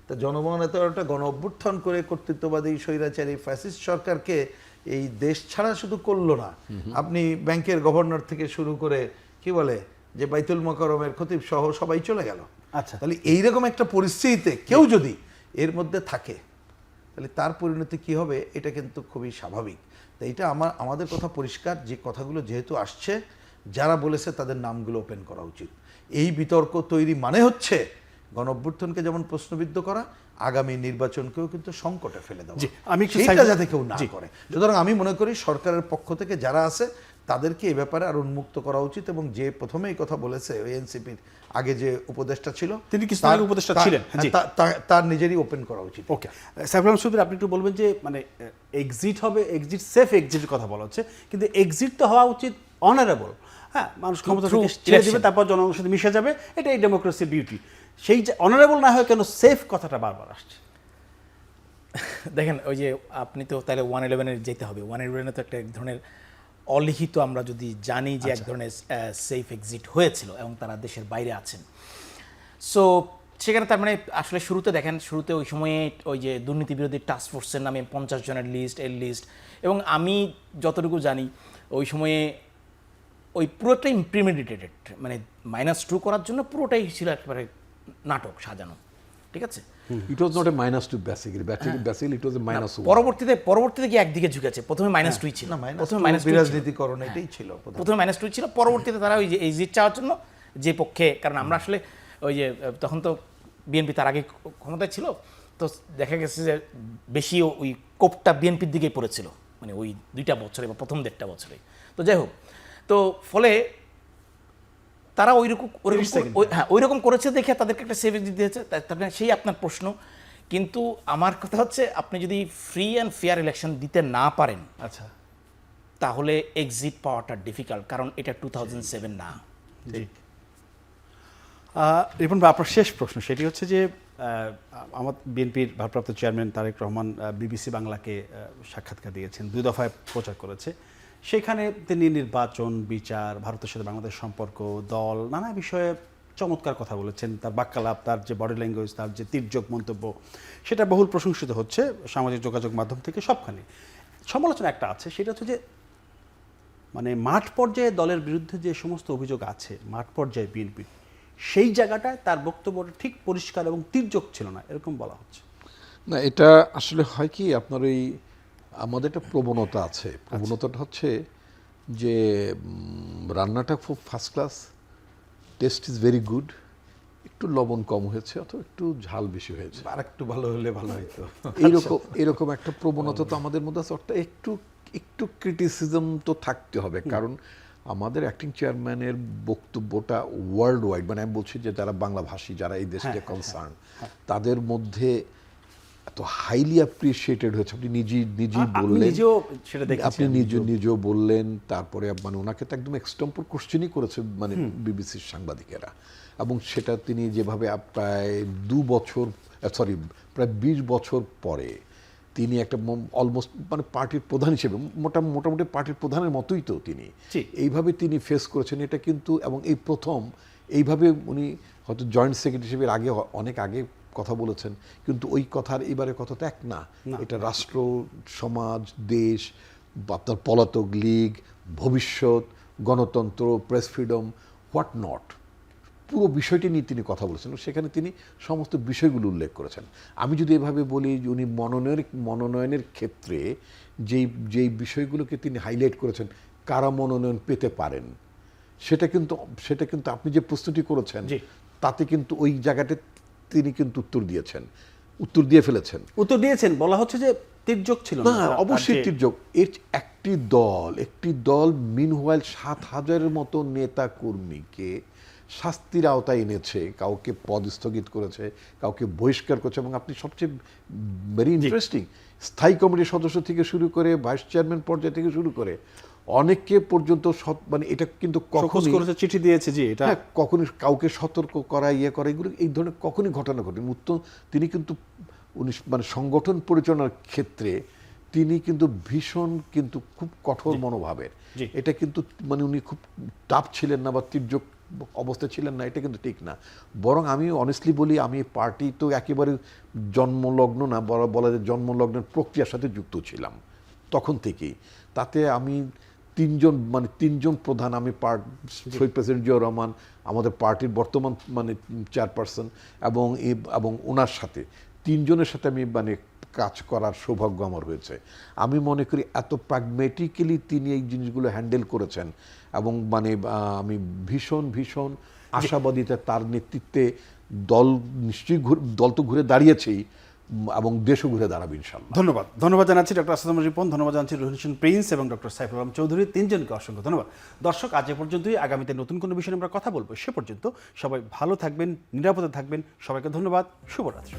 তা জনগণ এত একটা গণ অভ্যুত্থান করে কর্তৃত্ববাদী স্বৈরাচারী ফ্যাসিস্ট সরকারকে এই দেশ ছাড়া শুধু করলো না, আপনি ব্যাংকের গভর্নর থেকে শুরু করে কি বলে যে বাইতুল মোকাররমের খতিব সহ সবাই চলে গেল। আচ্ছা, তাহলে এইরকম একটা পরিস্থিতিতে কেউ যদি এর মধ্যে থাকে তাহলে তার পরিণতি কি হবে, এটা কিন্তু খুবই স্বাভাবিক। তো এটা আমাদের কথা পরিষ্কার, যে কথাগুলো যেহেতু আসছে, যারা বলেছে তাদের নামগুলো ওপেন করা উচিত। এই বিতর্ক তৈরি মানে হচ্ছে গণঅভ্যুত্থানকে যেমন প্রশ্নবিদ্ধ করা, আগামী নির্বাচনকেও কিন্তু সংকটে ফেলে দেওয়া, জি, আমি একটু সেইটা সাইফুল- যাতে কেউ না জি। করে। সুতরাং আমি মনে করি সরকারের পক্ষ থেকে যারা আছে তাদেরকে এই ব্যাপারে আরো উন্মুক্ত করা উচিত, এবং যে প্রথমেই কথা বলেছে ওই এনসিপির আগে যে উপদেষ্টা ছিল, তিনি কিছুদিন আগে উপদেষ্টা ছিলেন, জি। তার নিজেরই ওপেন করা উচিত। ওকে, সাইফুল আলম সুবীর, আপনি একটু বলবেন যে মানে এক্সিট হবে, এক্সিট সেফ এক্সিটের কথা বলা হচ্ছে, কিন্তু এক্সিট তো হওয়া উচিত অনারেবল। হ্যাঁ, মানুষ ক্ষমতা থেকে Through ছেড়ে দেবে, election. তারপর জনগণের সাথে মিশে যাবে, এটাই ডেমোক্রেসির বিউটি। সেই যে অনারেবল না হয় কেন সেফ কথাটা বারবার আসছে? দেখেন, ওই যে আপনি তো তাহলে 111-এর যেতে হবে। 111 তো একটা এক ধরনের অলিখিত, আমরা যদি জানি যে এক ধরনের সেফ এক্সিট হয়েছিল এবং তারা দেশের বাইরে আছেন। সো সেখানে তার মানে আসলে শুরুতে দেখেন, শুরুতে ওই সময়ে ওই যে দুর্নীতি বিরোধী টাস্ক ফোর্সের নামে 50 জনের লিস্ট, এর লিস্ট, এবং আমি যতটুকু জানি ওই সময়ে ওই পুরোটাই প্রিমেডিটেটেড, মানে -2 করার জন্য পুরোটাই ছিল একেবারে নাটক সাজানো, ঠিক আছে? ইট ওয়াজ নট এ -2 বেসিক্যালি, ইট ওয়াজ এ -1। পরবর্তীতে গিয়ে একদিকে ঝুঁকেছে। প্রথমে -2 ছিল, না, মাইনাস প্রথমে -2 ছিল। বিরাজনীতিকরণ এটাই ছিল প্রধান। প্রথমে -2 ছিল, পরবর্তীতে তারা ওই যে এক্সিট চাওয়ার জন্য যে পক্ষে, কারণ আমরা আসলে ওই যে তখন তো বিএনপি তার আগে ক্ষমতায় ছিল, তো দেখা গেছে যে বেশি ওই কোপটা বিএনপির দিকেই পড়েছিল, মানে ওই 2টা বছরে বা প্রথম 1.5 বছরে। তো যাই হোক, তো ফলে তারা ওইরকম করেছে দেখে তাদেরকে একটা সেভ এক্সিট দিয়েছে। তারপরে সেই আপনার প্রশ্ন, কিন্তু আমার কথা হচ্ছে আপনি যদি ফ্রি অ্যান্ড ফেয়ার ইলেকশন দিতে না পারেন, আচ্ছা, তাহলে এক্সিট পাওয়াটা ডিফিকাল্ট, কারণ এটা 2007 না। জি। রিপন ভাই, আপনার শেষ প্রশ্ন সেটি হচ্ছে যে আমার বিএনপির ভারপ্রাপ্ত চেয়ারম্যান তারেক রহমান বিবিসি বাংলাকে সাক্ষাৎকার দিয়েছেন, 2 দফায় প্রচার করেছে। সেখানে তিনি নির্বাচন, বিচার, ভারতের সাথে বাংলাদেশ সম্পর্ক, দল, নানা বিষয়ে চমৎকার কথা বলেছেন। তার বাক্যালাপ, তার যে বডি ল্যাঙ্গুয়েজ, তার যে তির্যক মন্তব্য, সেটা বহুল প্রশংসিত হচ্ছে সামাজিক যোগাযোগ মাধ্যম থেকে সবখানে। সমালোচনা একটা আছে, সেটা হচ্ছে যে মানে মাঠ পর্যায়ে দলের বিরুদ্ধে যে সমস্ত অভিযোগ আছে, মাঠ পর্যায়ে বিএনপির সেই জায়গাটায় তার বক্তব্যটা ঠিক পরিষ্কার এবং তির্যক ছিল না, এরকম বলা হচ্ছে। না, এটা আসলে হয় কি, আপনার ওই আমাদের একটা প্রবণতা আছে। প্রবণতাটা হচ্ছে যে রান্নাটা খুব first class, test is very good, একটু লবণ কম হয়েছে অথবা একটু ঝাল বেশি হয়েছে, আর একটু ভালো হলে ভালো হতো। এরকম একটা প্রবণতা তো আমাদের মধ্যে আছে। অর্থাৎ একটু ক্রিটিসিজম তো থাকতে হবে, কারণ আমাদের অ্যাক্টিং চেয়ারম্যানের বক্তব্যটা ওয়ার্ল্ড ওয়াইড, মানে আমি বলছি যে যারা বাংলাভাষী, যারা এই দেশে কনসার্ন, তাদের মধ্যে এত হাইলি অ্যাপ্রিসিয়েটেড হয়েছে। আপনি নিজেই বললেন, নিজেও সেটা দেখেছি, আপনি নিজেও বললেন, তারপরে মানে ওনাকে তো একদম এক্সটেম্পোর কোশ্চেনই করেছে মানে বিবিসির সাংবাদিকেরা, এবং সেটা তিনি যেভাবে প্রায় 20 বছর পরে তিনি একটা অলমোস্ট মানে পার্টির প্রধান হিসেবে, মোটামুটি পার্টির প্রধানের মতোই তো তিনি এইভাবে তিনি ফেস করেছেন। এটা কিন্তু, এবং এই প্রথম এইভাবে উনি হয়তো জয়েন্ট সেক্রেটারি হিসেবে আগে অনেক আগে কথা বলেছেন, কিন্তু ওই কথার এবারে কথা তো এক না। এটা রাষ্ট্র, সমাজ, দেশ, আপনার পলাতক লীগ, ভবিষ্যৎ, গণতন্ত্র, প্রেস ফ্রিডম, হোয়াট নট, পুরো বিষয়টি নিয়ে তিনি কথা বলেছেন। সেখানে তিনি সমস্ত বিষয়গুলো উল্লেখ করেছেন। আমি যদি এভাবে বলি, উনি মনোনয়নের ক্ষেত্রে যেই বিষয়গুলোকে তিনি হাইলাইট করেছেন, কারা মনোনয়ন পেতে পারেন, সেটা কিন্তু আপনি যে প্রশ্নটি করেছেন তাতে কিন্তু ওই জায়গাতে তিনি কিন্তু উত্তর দিয়ে ফেলেছেন। বলা হচ্ছে যে তির্যক ছিল না, অবশ্যই তির্যক। এর একটি দল মিনহোয়াইল 7,000-এর মতো নেতা কর্মীকে শাস্তির আওতায় এনেছে, কাউকে পদ স্থগিত করেছে, কাউকে বহিষ্কার করেছে, এবং আপনি সবচেয়ে ভেরি ইন্টারেস্টিং, স্থায়ী কমিটির সদস্য থেকে শুরু করে ভাইস চেয়ারম্যান পর্যায় থেকে শুরু করে অনেকে পর্যন্ত মানে এটা কিন্তু কখনোই চিঠি দিয়েছে, জি, এটা কখনই কাউকে সতর্ক করা, করা, এগুলো এই ধরনের কখনই ঘটনা ঘটেনি। তিনি কিন্তু মানে সংগঠন পরিচালনার ক্ষেত্রে তিনি কিন্তু ভীষণ খুব কঠোর মনোভাবের। এটা কিন্তু মানে উনি খুব টাফ ছিলেন না বা তির্যক অবস্থা ছিলেন না, এটা কিন্তু ঠিক না। বরং আমি অনেস্টলি বলি, আমি পার্টি তো একেবারে জন্মলগ্ন না, বলা যায় জন্মলগ্নের প্রক্রিয়ার সাথে যুক্ত ছিলাম তখন থেকেই। তাতে আমি তিনজন প্রধান, আমি শহীদ প্রেসিডেন্ট জিয়াউর রহমান, আমাদের পার্টির বর্তমান মানে চেয়ারপারসন, এবং ওনার সাথে তিনজনের সাথে আমি মানে কাজ করার সৌভাগ্য আমার হয়েছে। আমি মনে করি এত প্র্যাগমেটিক্যালি তিনি এই জিনিসগুলো হ্যান্ডেল করেছেন, এবং মানে আমি ভীষণ আশাবাদীতে তার নেতৃত্বে দল নিশ্চয়ই দল তো ঘুরে দাঁড়িয়েছেই, এবং দেশও ঘুরে দাঁড়াবে ইনশাল্লাহ। ধন্যবাদ জানাচ্ছি ডক্টর আসাদ রিপন, ধন্যবাদ জানাচ্ছি রুহুল হোসেন প্রিন্স এবং ডক্টর সাইফুল আলম চৌধুরী, তিনজনকে অসংখ্য ধন্যবাদ। দর্শক, আজ এ পর্যন্তই। আগামীতে নতুন কোনো বিষয়ে আমরা কথা বলবো। সে পর্যন্ত সবাই ভালো থাকবেন, নিরাপদে থাকবেন। সবাইকে ধন্যবাদ। শুভরাত্রি।